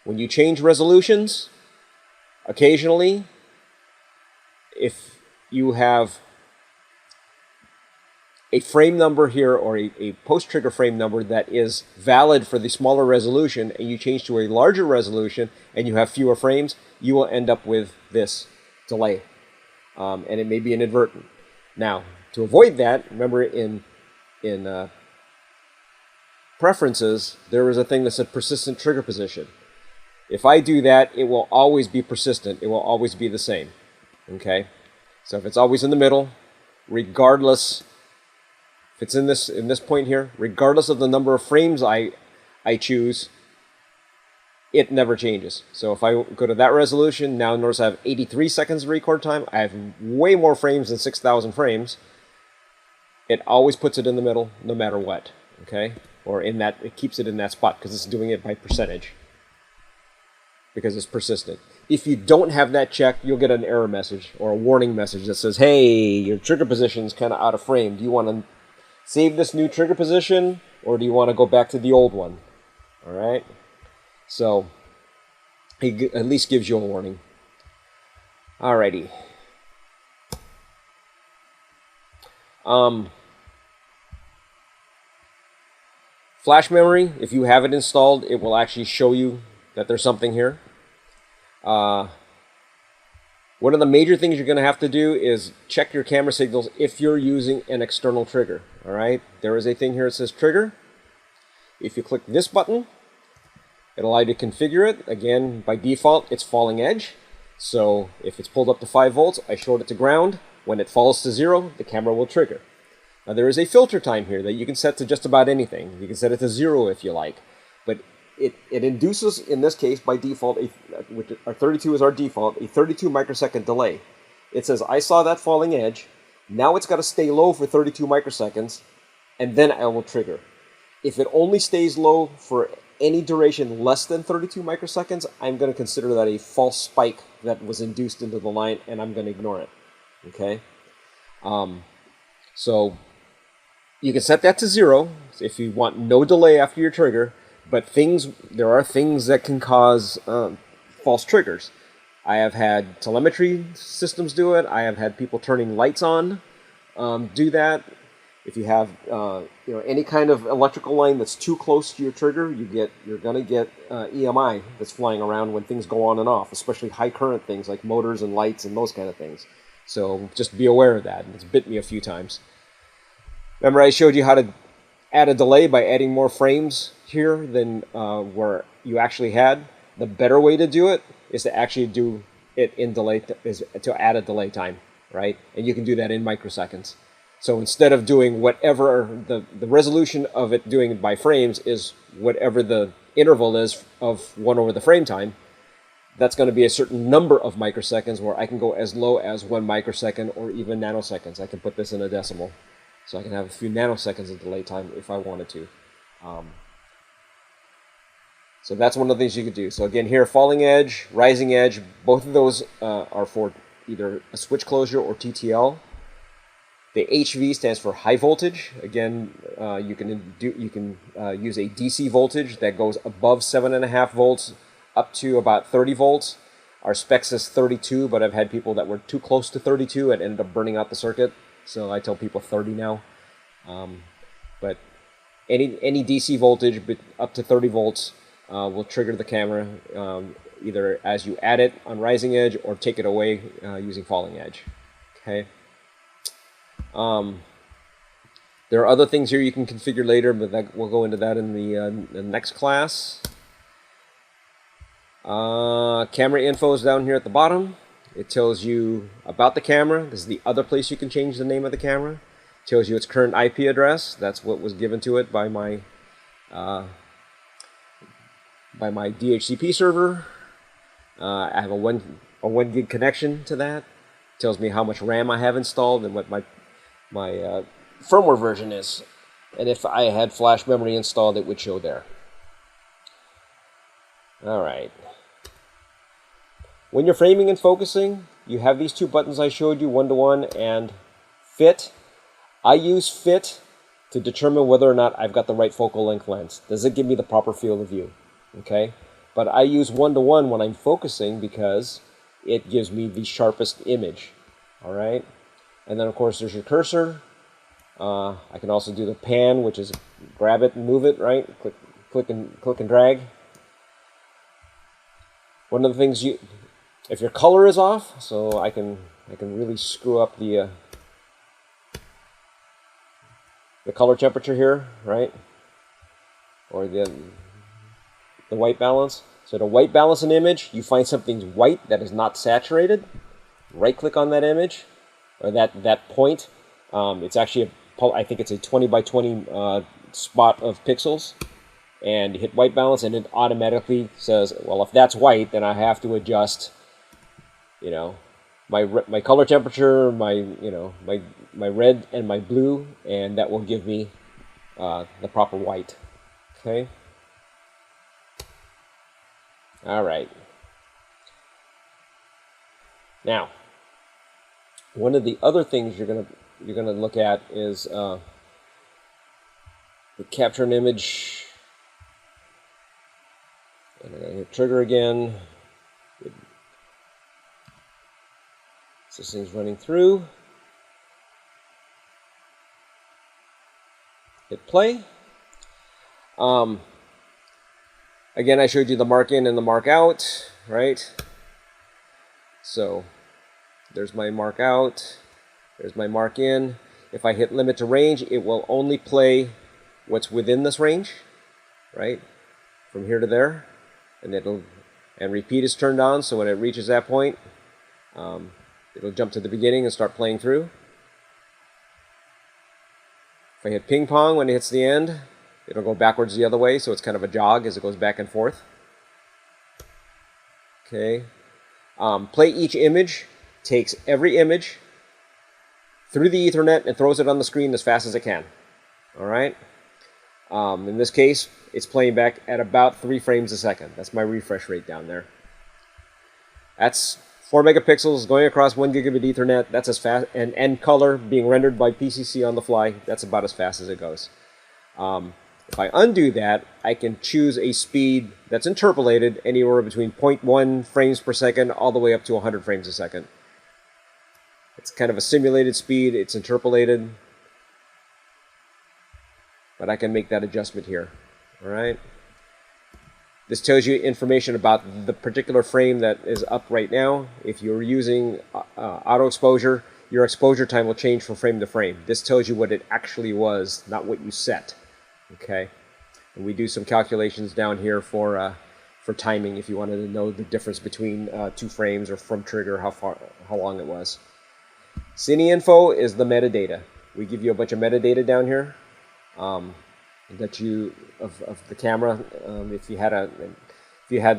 When you change resolutions, occasionally, if you have a frame number here, or a post-trigger frame number that is valid for the smaller resolution, and you change to a larger resolution and you have fewer frames, you will end up with this delay. And it may be inadvertent. Now, to avoid that, remember in preferences, there is a thing that said persistent trigger position. If I do that, it will always be persistent. It will always be the same. Okay? So if it's always in the middle, regardless, if it's in this point here, regardless of the number of frames I choose, it never changes. So if I go to that resolution, now notice I have 83 seconds of record time. I have way more frames than 6,000 frames. It always puts it in the middle, no matter what. Okay? Or in that, it keeps it in that spot because it's doing it by percentage, because it's persistent. If you don't have that checked, you'll get an error message or a warning message that says, hey, your trigger position is kind of out of frame. Do you want to save this new trigger position, or do you want to go back to the old one? All right? So it at least gives you a warning. Alrighty. Flash memory, if you have it installed, it will actually show you that there's something here. One of the major things you're going to have to do is check your camera signals if you're using an external trigger. All right, there is a thing here that says trigger. If you click this button, it'll allow you to configure it. Again, by default, it's falling edge. So if it's pulled up to 5 volts, I short it to ground. When it falls to 0, the camera will trigger. Now there is a filter time here that you can set to just about anything. You can set it to 0 if you like. But it induces, in this case, by default, which our 32 is our default, a 32 microsecond delay. It says, I saw that falling edge. Now it's got to stay low for 32 microseconds, and then I will trigger. If it only stays low for any duration less than 32 microseconds, I'm going to consider that a false spike that was induced into the line, and I'm going to ignore it. Okay? So you can set that to 0 if you want no delay after your trigger, but there are things that can cause false triggers. I have had telemetry systems do it. I have had people turning lights on do that. If you have any kind of electrical line that's too close to your trigger, you're going to get EMI that's flying around when things go on and off, especially high current things like motors and lights and those kind of things. So just be aware of that. It's bit me a few times. Remember I showed you how to add a delay by adding more frames here than where you actually had. The better way to do it is to actually do it in delay, is to add a delay time, right? And you can do that in microseconds. So instead of doing whatever the resolution of it doing it by frames is whatever the interval is of 1 over the frame time, that's going to be a certain number of microseconds where I can go as low as 1 microsecond or even nanoseconds. I can put this in a decimal. So I can have a few nanoseconds of delay time if I wanted to. So that's one of the things you could do. So again, here, falling edge, rising edge, both of those are for either a switch closure or TTL. The HV stands for high voltage. Again, you can use a DC voltage that goes above 7.5 volts up to about 30 volts. Our spec says 32, but I've had people that were too close to 32 and ended up burning out the circuit. So I tell people 30 now. But any DC voltage up to 30 volts will trigger the camera either as you add it on rising edge or take it away using falling edge. Okay. There are other things here you can configure later, but we'll go into that in the next class. Camera info is down here at the bottom. It tells you about the camera. This is the other place you can change the name of the camera. It tells you its current IP address. That's what was given to it by my DHCP server. I have a 1 gig connection to that. It tells me how much RAM I have installed and what my firmware version is. And if I had flash memory installed, it would show there. All right. When you're framing and focusing, you have these two buttons I showed you, 1-to-1 and fit. I use fit to determine whether or not I've got the right focal length lens. Does it give me the proper field of view? Okay. But I use 1-to-1 when I'm focusing because it gives me the sharpest image. All right. And then, of course, there's your cursor. I can also do the pan, which is grab it and move it, right? Click and drag. One of the things if your color is off, so I can really screw up the color temperature here, right? Or the white balance. So to white balance an image, you find something's white that is not saturated. Right click on that image or that point. It's actually I think it's a 20 by 20 spot of pixels, and you hit white balance and it automatically says, well, if that's white, then I have to adjust, you know, my color temperature, my red and my blue, and that will give me the proper white. Okay. All right. Now, one of the other things you're gonna look at is capture an image. And I'm gonna hit trigger again. So this thing's running through. Hit play. Again, I showed you the mark in and the mark out, right? So there's my mark out. There's my mark in. If I hit limit to range, it will only play what's within this range, right? From here to there. And repeat is turned on, so when it reaches that point, it'll jump to the beginning and start playing through. If I hit ping pong when it hits the end, it'll go backwards the other way, so it's kind of a jog as it goes back and forth. Okay. Play each image takes every image through the Ethernet and throws it on the screen as fast as it can. All right. In this case, it's playing back at about 3 frames a second. That's my refresh rate down there. That's 4 megapixels going across 1 gigabit Ethernet. That's as fast, and color being rendered by PCC on the fly. That's about as fast as it goes. If I undo that, I can choose a speed that's interpolated anywhere between 0.1 frames per second all the way up to 100 frames a second. It's kind of a simulated speed. It's interpolated. But I can make that adjustment here. All right. This tells you information about the particular frame that is up right now. If you're using auto exposure, your exposure time will change from frame to frame. This tells you what it actually was, not what you set. Okay. And we do some calculations down here for timing if you wanted to know the difference between 2 frames or from trigger, how long it was. Cine info is the metadata. We give you a bunch of metadata down here. That you of the camera. If you had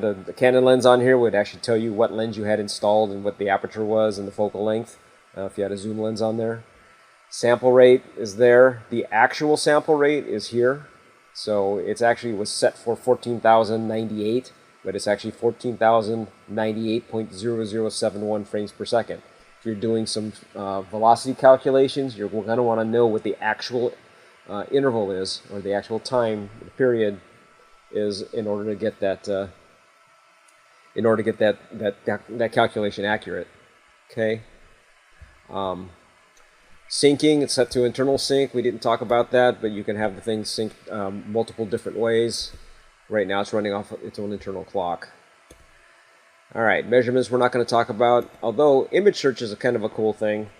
the Canon lens on here, it would actually tell you what lens you had installed and what the aperture was and the focal length. If you had a zoom lens on there, sample rate is there. The actual sample rate is here, so it's actually was set for 14,098, but it's actually 14,098.0071 frames per second. if you're doing some velocity calculations, you're going to want to know what the actual interval is, or the actual time, the period is, in order to get that that calculation accurate. Okay. Syncing, it's set to internal sync. We didn't talk about that, but you can have the thing sync multiple different ways. Right now it's running off its own internal clock. All right, measurements we're not going to talk about, although image search is a kind of a cool thing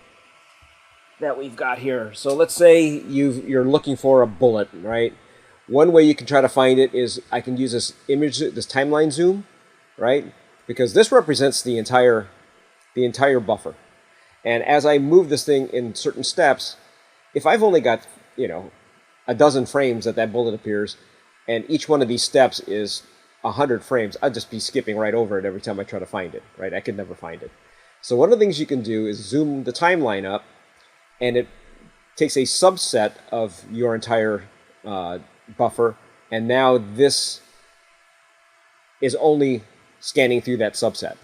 that we've got here. So let's say you're looking for a bullet, right? One way you can try to find it is I can use this timeline zoom, right? Because this represents the entire buffer. And as I move this thing in certain steps, if I've only got, a dozen frames that bullet appears, and each one of these steps is 100 frames, I'd just be skipping right over it every time I try to find it, right? I could never find it. So one of the things you can do is zoom the timeline up, and it takes a subset of your entire buffer, and now this is only scanning through that subset,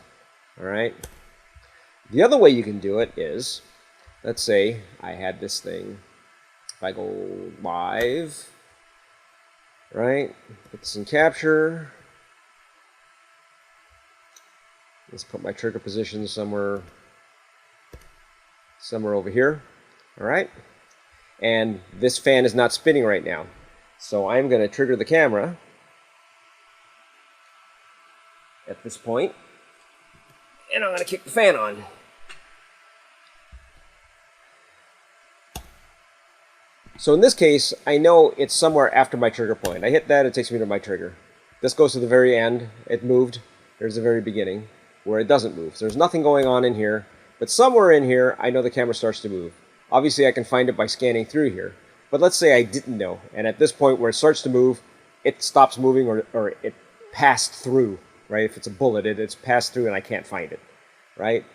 all right? The other way you can do it is, let's say I had this thing, if I go live, right, put this in capture, let's put my trigger position somewhere over here, all right, and this fan is not spinning right now, so I'm going to trigger the camera at this point, and I'm going to kick the fan on. So in this case, I know it's somewhere after my trigger point. I hit that, it takes me to my trigger. This goes to the very end. It moved. There's the very beginning where it doesn't move. So there's nothing going on in here, but somewhere in here, I know the camera starts to move. Obviously, I can find it by scanning through here. But let's say I didn't know, and at this point where it starts to move, it stops moving, or it passed through, right? If it's a bullet, it's passed through and I can't find it, right?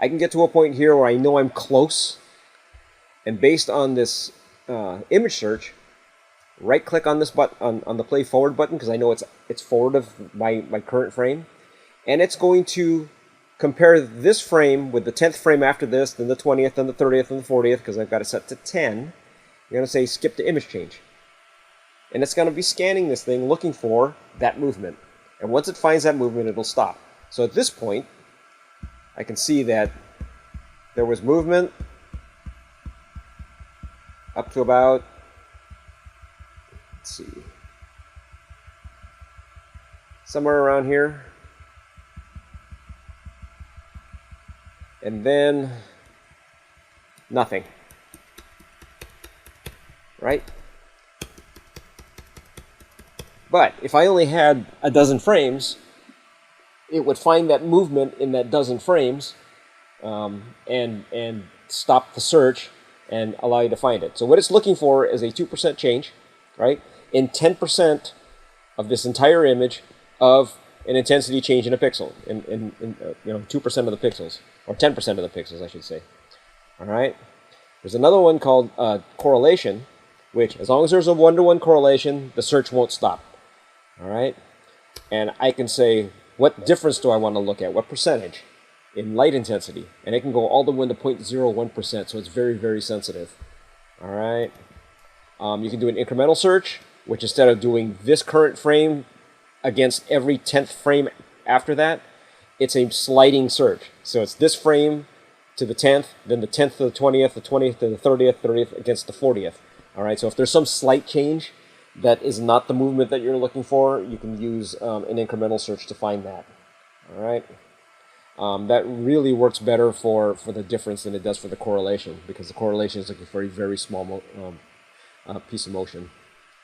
I can get to a point here where I know I'm close, and based on this image search, right-click on this button, on the play forward button, because I know it's forward of my current frame, and it's going to compare this frame with the 10th frame after this, then the 20th, then the 30th, and the 40th, because I've got it set to 10. You're going to say skip to image change. And it's going to be scanning this thing, looking for that movement. And once it finds that movement, it'll stop. So at this point, I can see that there was movement up to about, let's see, somewhere around here. And then nothing, right? But if I only had a dozen frames, it would find that movement in that dozen frames and stop the search and allow you to find it. So what it's looking for is a 2% change, right, in 10% of this entire image of an intensity change in a pixel, in 2% of the pixels, or 10% of the pixels, I should say. All right. There's another one called correlation, which, as long as there's a 1-to-1 correlation, the search won't stop. All right. And I can say, what difference do I want to look at? What percentage in light intensity? And it can go all the way to 0.01%, so it's very, very sensitive. All right. You can do an incremental search, which instead of doing this current frame against every 10th frame after that, it's a sliding search. So it's this frame to the 10th, then the 10th to the 20th, the 20th to the 30th, 30th against the 40th. All right. So if there's some slight change that is not the movement that you're looking for, you can use an incremental search to find that. All right. That really works better for the difference than it does for the correlation, because the correlation is looking for a very small piece of motion.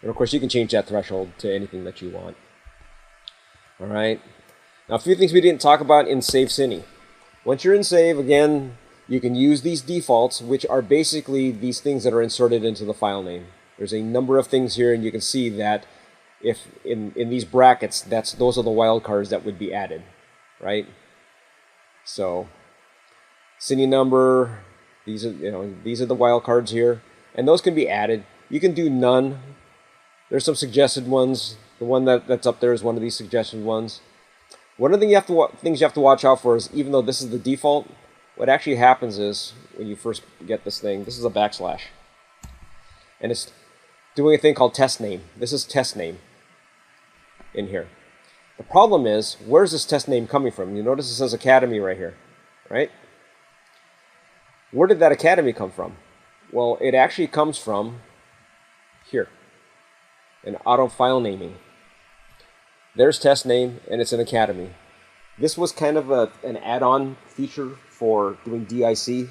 And of course, you can change that threshold to anything that you want. All right. Now, a few things we didn't talk about in Save Cine. Once you're in Save, again, you can use these defaults, which are basically these things that are inserted into the file name. There's a number of things here, and you can see that if in these brackets, those are the wildcards that would be added, right? So, Cine number, these are the wildcards here, and those can be added. You can do none. There's some suggested ones. The one that's up there is one of these suggested ones. One of the things you have to watch out for is, even though this is the default, what actually happens is when you first get this thing, this is a backslash. And it's doing a thing called test name. This is test name in here. The problem is, where's this test name coming from? You notice it says Academy right here, right? Where did that Academy come from? Well, it actually comes from here, in auto file naming. There's test name, and it's an Academy. This was kind of an add-on feature for doing DIC,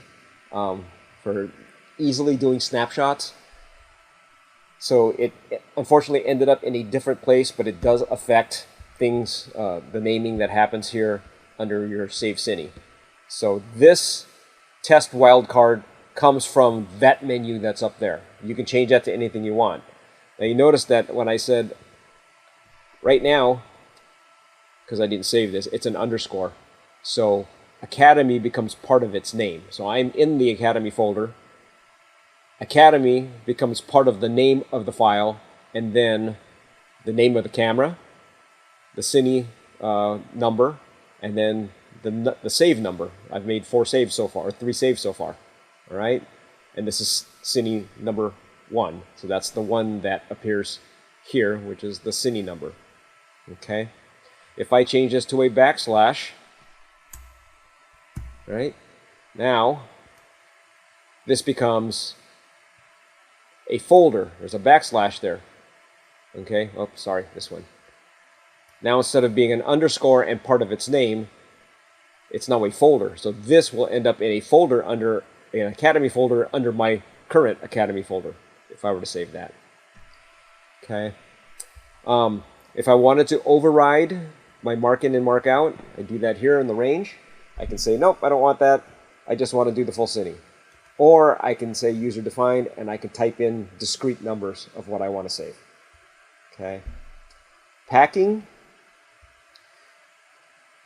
for easily doing snapshots. So it unfortunately ended up in a different place, but it does affect things, the naming that happens here under your save cine. So this test wildcard comes from that menu that's up there. You can change that to anything you want. Now you notice that when I said right now, because I didn't save this, it's an underscore. So Academy becomes part of its name. So I'm in the Academy folder. Academy becomes part of the name of the file, and then the name of the camera, the cine number, and then the save number. I've made 4 saves so far, or 3 saves so far. All right, and this is cine number 1. So that's the one that appears here, which is the cine number. Okay, if I change this to a backslash, right, now this becomes a folder. There's a backslash there. Okay, oh, sorry, this one. Now instead of being an underscore and part of its name, it's now a folder. So this will end up in a folder under an Academy folder under my current Academy folder, if I were to save that. Okay. If I wanted to override my mark in and mark out, I do that here in the range. I can say, nope, I don't want that. I just want to do the full cine. Or I can say user defined, and I can type in discrete numbers of what I want to save. Okay. Packing.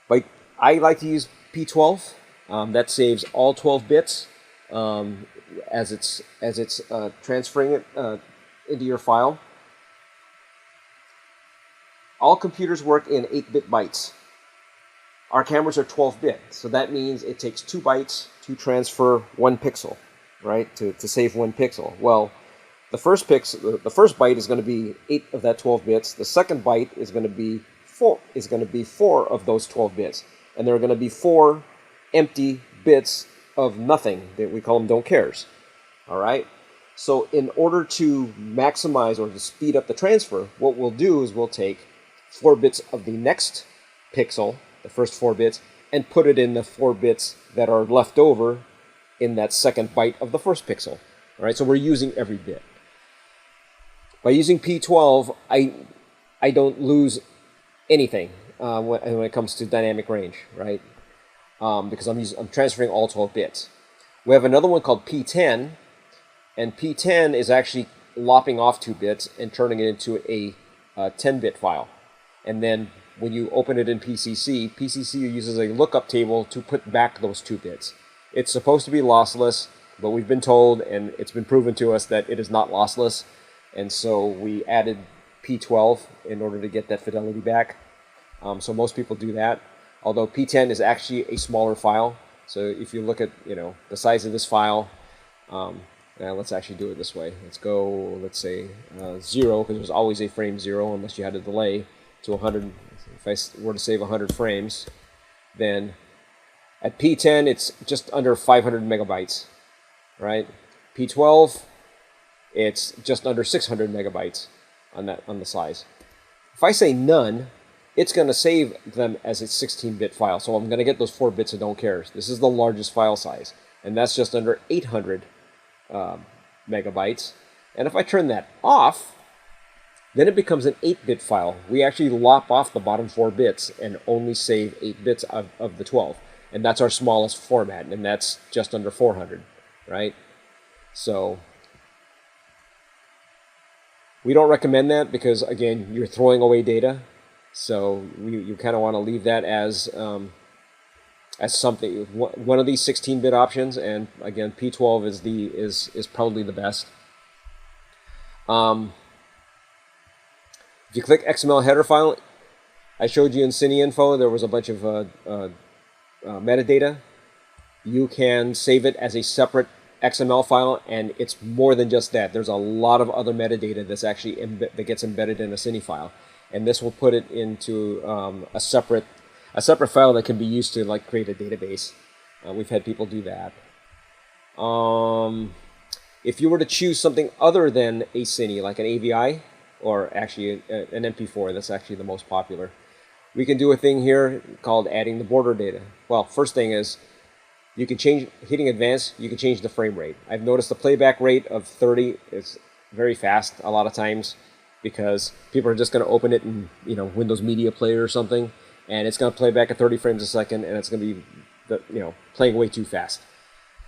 Like, I like to use P12. That saves all 12 bits as it's transferring it into your file. All computers work in 8-bit bytes. Our cameras are 12-bit, so that means it takes 2 bytes to transfer 1 pixel, right? To save 1 pixel. Well, the first byte is going to be 8 of that 12 bits. The second byte is going to be 4 of those 12 bits, and there are going to be 4 empty bits of nothing. We call them don't cares. All right. So in order to maximize or to speed up the transfer, what we'll do is we'll take 4 bits of the next pixel, the first 4 bits, and put it in the 4 bits that are left over in that second byte of the first pixel. All right, so we're using every bit. By using P12, I don't lose anything when it comes to dynamic range, right? Because I'm transferring all 12 bits. We have another one called P10, and P10 is actually lopping off 2 bits and turning it into a 10-bit file. And then when you open it in PCC, PCC uses a lookup table to put back those 2 bits. It's supposed to be lossless, but we've been told, and it's been proven to us, that it is not lossless. And so we added P12 in order to get that fidelity back. So most people do that. Although P10 is actually a smaller file. So if you look at the size of this file, let's actually do it this way. Let's go, let's say 0, because there's always a frame 0 unless you had a delay, to 100. If I were to save 100 frames, then at P10 it's just under 500 megabytes, right? P12, it's just under 600 megabytes on the size. If I say none, it's going to save them as a 16-bit file. So I'm going to get those 4 bits of don't cares. This is the largest file size, and that's just under 800 megabytes. And if I turn that off, then it becomes an 8-bit file. We actually lop off the bottom 4 bits and only save 8 bits of the 12. And that's our smallest format, and that's just under 400, right? So we don't recommend that because, again, you're throwing away data. So you kind of want to leave that as something, one of these 16-bit options, and again, P12 is probably the best. If you click XML header file, I showed you in CineInfo there was a bunch of metadata. you can save it as a separate XML file, and it's more than just that. There's a lot of other metadata that's actually that gets embedded in a cine file, and this will put it into a separate file that can be used to like create a database. We've had people do that. If you were to choose something other than a cine, like an AVI, or actually an MP4, that's actually the most popular, we can do a thing here called adding the border data. Well, first thing is, you can change, hitting advanced, you can change the frame rate. I've noticed the playback rate of 30 is very fast a lot of times, because people are just going to open it in Windows Media Player or something, and it's going to play back at 30 frames a second, and it's going to be playing way too fast.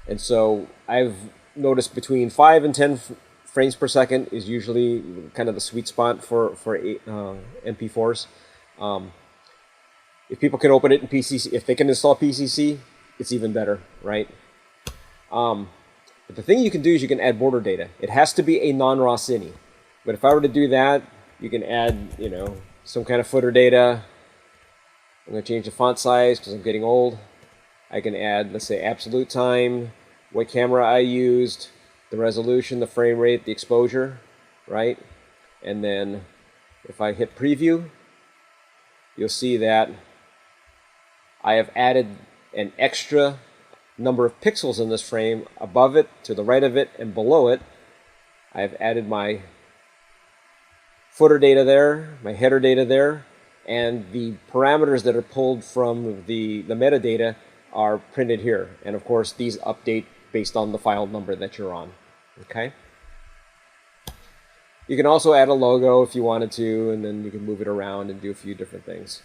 And so I've noticed between 5 and 10 frames per second is usually kind of the sweet spot for MP4s. If people can open it in PCC, if they can install PCC, it's even better, right? But the thing you can do is you can add border data. It has to be a non-raw cine. But if I were to do that, you can add, some kind of footer data. I'm going to change the font size because I'm getting old. I can add, let's say, absolute time, what camera I used, the resolution, the frame rate, the exposure, right? And then if I hit preview, you'll see that I have added an extra number of pixels in this frame above it, to the right of it, and below it. I have added my footer data there, my header data there, and the parameters that are pulled from the metadata are printed here. And of course, these update based on the file number that you're on. Okay? You can also add a logo if you wanted to, and then you can move it around and do a few different things.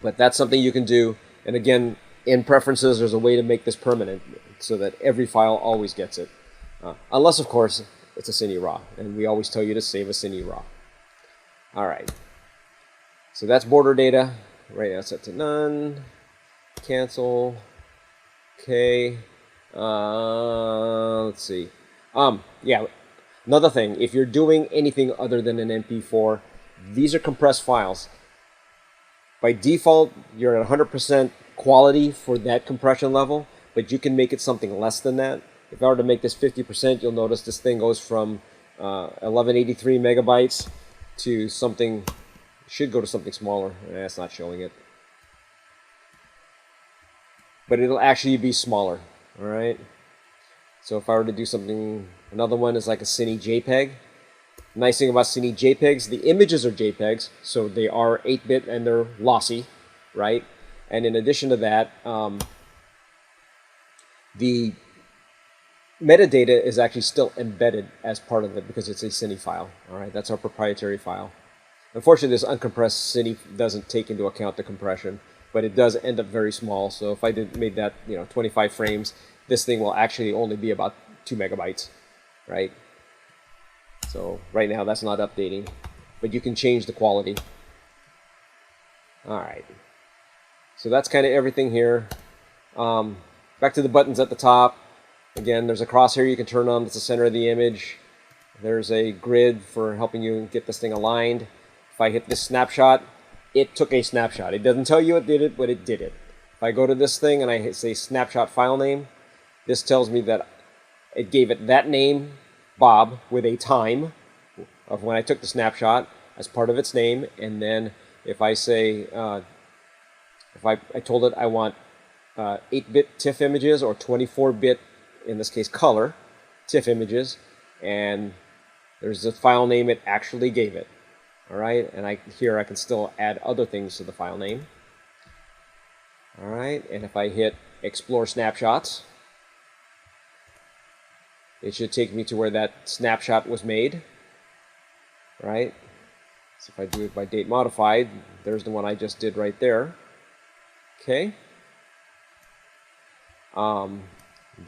But that's something you can do. And again, in preferences, there's a way to make this permanent so that every file always gets it. Unless, of course, it's a cine raw. And we always tell you to save a cine raw. All right. So that's border data. Right now, set to none. Cancel. Okay. Let's see. Yeah. Another thing, if you're doing anything other than an MP4, these are compressed files. By default, you're at 100% quality for that compression level, but you can make it something less than that. If I were to make this 50%, you'll notice this thing goes from 1183 megabytes to something, should go to something smaller. It's not showing it. But it'll actually be smaller, all right? So if I were to do something, another one is like a Cine JPEG. Nice thing about Cine JPEGs, the images are JPEGs, so they are 8-bit and they're lossy, right? And in addition to that, the metadata is actually still embedded as part of it because it's a Cine file, all right? That's our proprietary file. Unfortunately, this uncompressed Cine doesn't take into account the compression, but it does end up very small. So if I made that 25 frames, this thing will actually only be about 2 megabytes, right? So right now that's not updating, but you can change the quality. All right. So that's kind of everything here. Back to the buttons at the top. Again, there's a crosshair you can turn on that's the center of the image. There's a grid for helping you get this thing aligned. If I hit this snapshot, it took a snapshot. It doesn't tell you it did it, but it did it. If I go to this thing and I say snapshot file name, this tells me that it gave it that name, Bob, with a time of when I took the snapshot as part of its name. And then if I say, if I told it I want 8-bit TIFF images or 24-bit, in this case color, TIFF images, and there's the file name it actually gave it. All right, and here I can still add other things to the file name. All right, and if I hit Explore Snapshots, it should take me to where that snapshot was made. Right? So if I do it by date modified, there's the one I just did right there. Okay. Do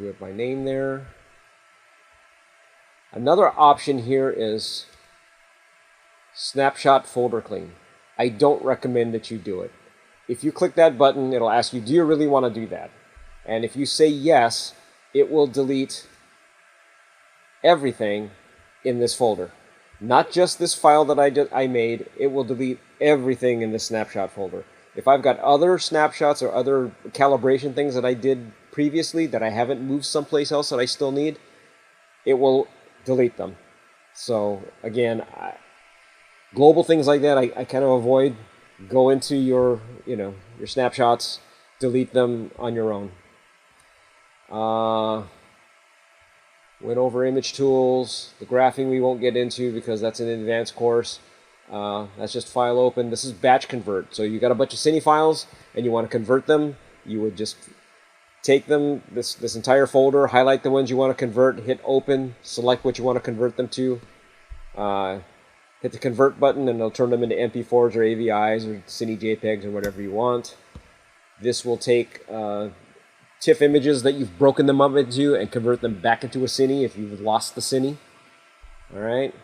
it by name there. Another option here is Snapshot Folder Clean. I don't recommend that you do it. If you click that button, it'll ask you, do you really want to do that? And if you say yes, it will delete everything in this folder. Not just this file that I made, it will delete everything in the snapshot folder. If I've got other snapshots or other calibration things that I did previously that I haven't moved someplace else that I still need, it will delete them. So again, global things like that, I kind of avoid. Go into your snapshots, delete them on your own. Went over image tools. The graphing we won't get into because that's an advanced course. That's just file open. This is batch convert. So you got a bunch of cine files and you want to convert them. You would just take them, this entire folder, highlight the ones you want to convert, hit open, select what you want to convert them to. Hit the convert button and it'll turn them into MP4s or AVIs or Cine JPEGs or whatever you want. This will take TIFF images that you've broken them up into and convert them back into a Cine if you've lost the Cine. All right.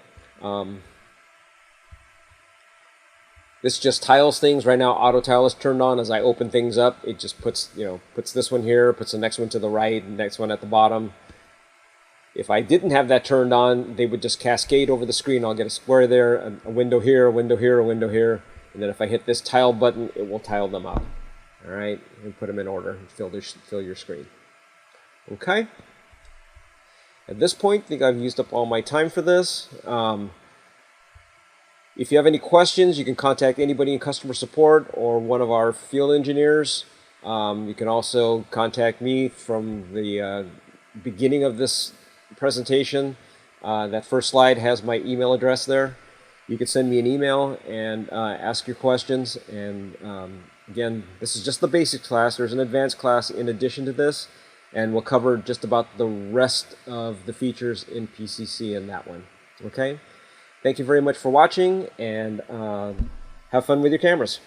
This just tiles things. Right now, auto tile is turned on. As I open things up, it just puts this one here, puts the next one to the right, the next one at the bottom. If I didn't have that turned on, they would just cascade over the screen. I'll get a square there, a window here, a window here, a window here, and then if I hit this tile button, it will tile them up. All right, and put them in order and fill your screen. Okay. At this point, I think I've used up all my time for this. If you have any questions, you can contact anybody in customer support or one of our field engineers. You can also contact me from the beginning of this presentation. That first slide has my email address there. You can send me an email and ask your questions. And again, this is just the basic class. There's an advanced class in addition to this, and we'll cover just about the rest of the features in PCC in that one. Okay? Thank you very much for watching, and have fun with your cameras.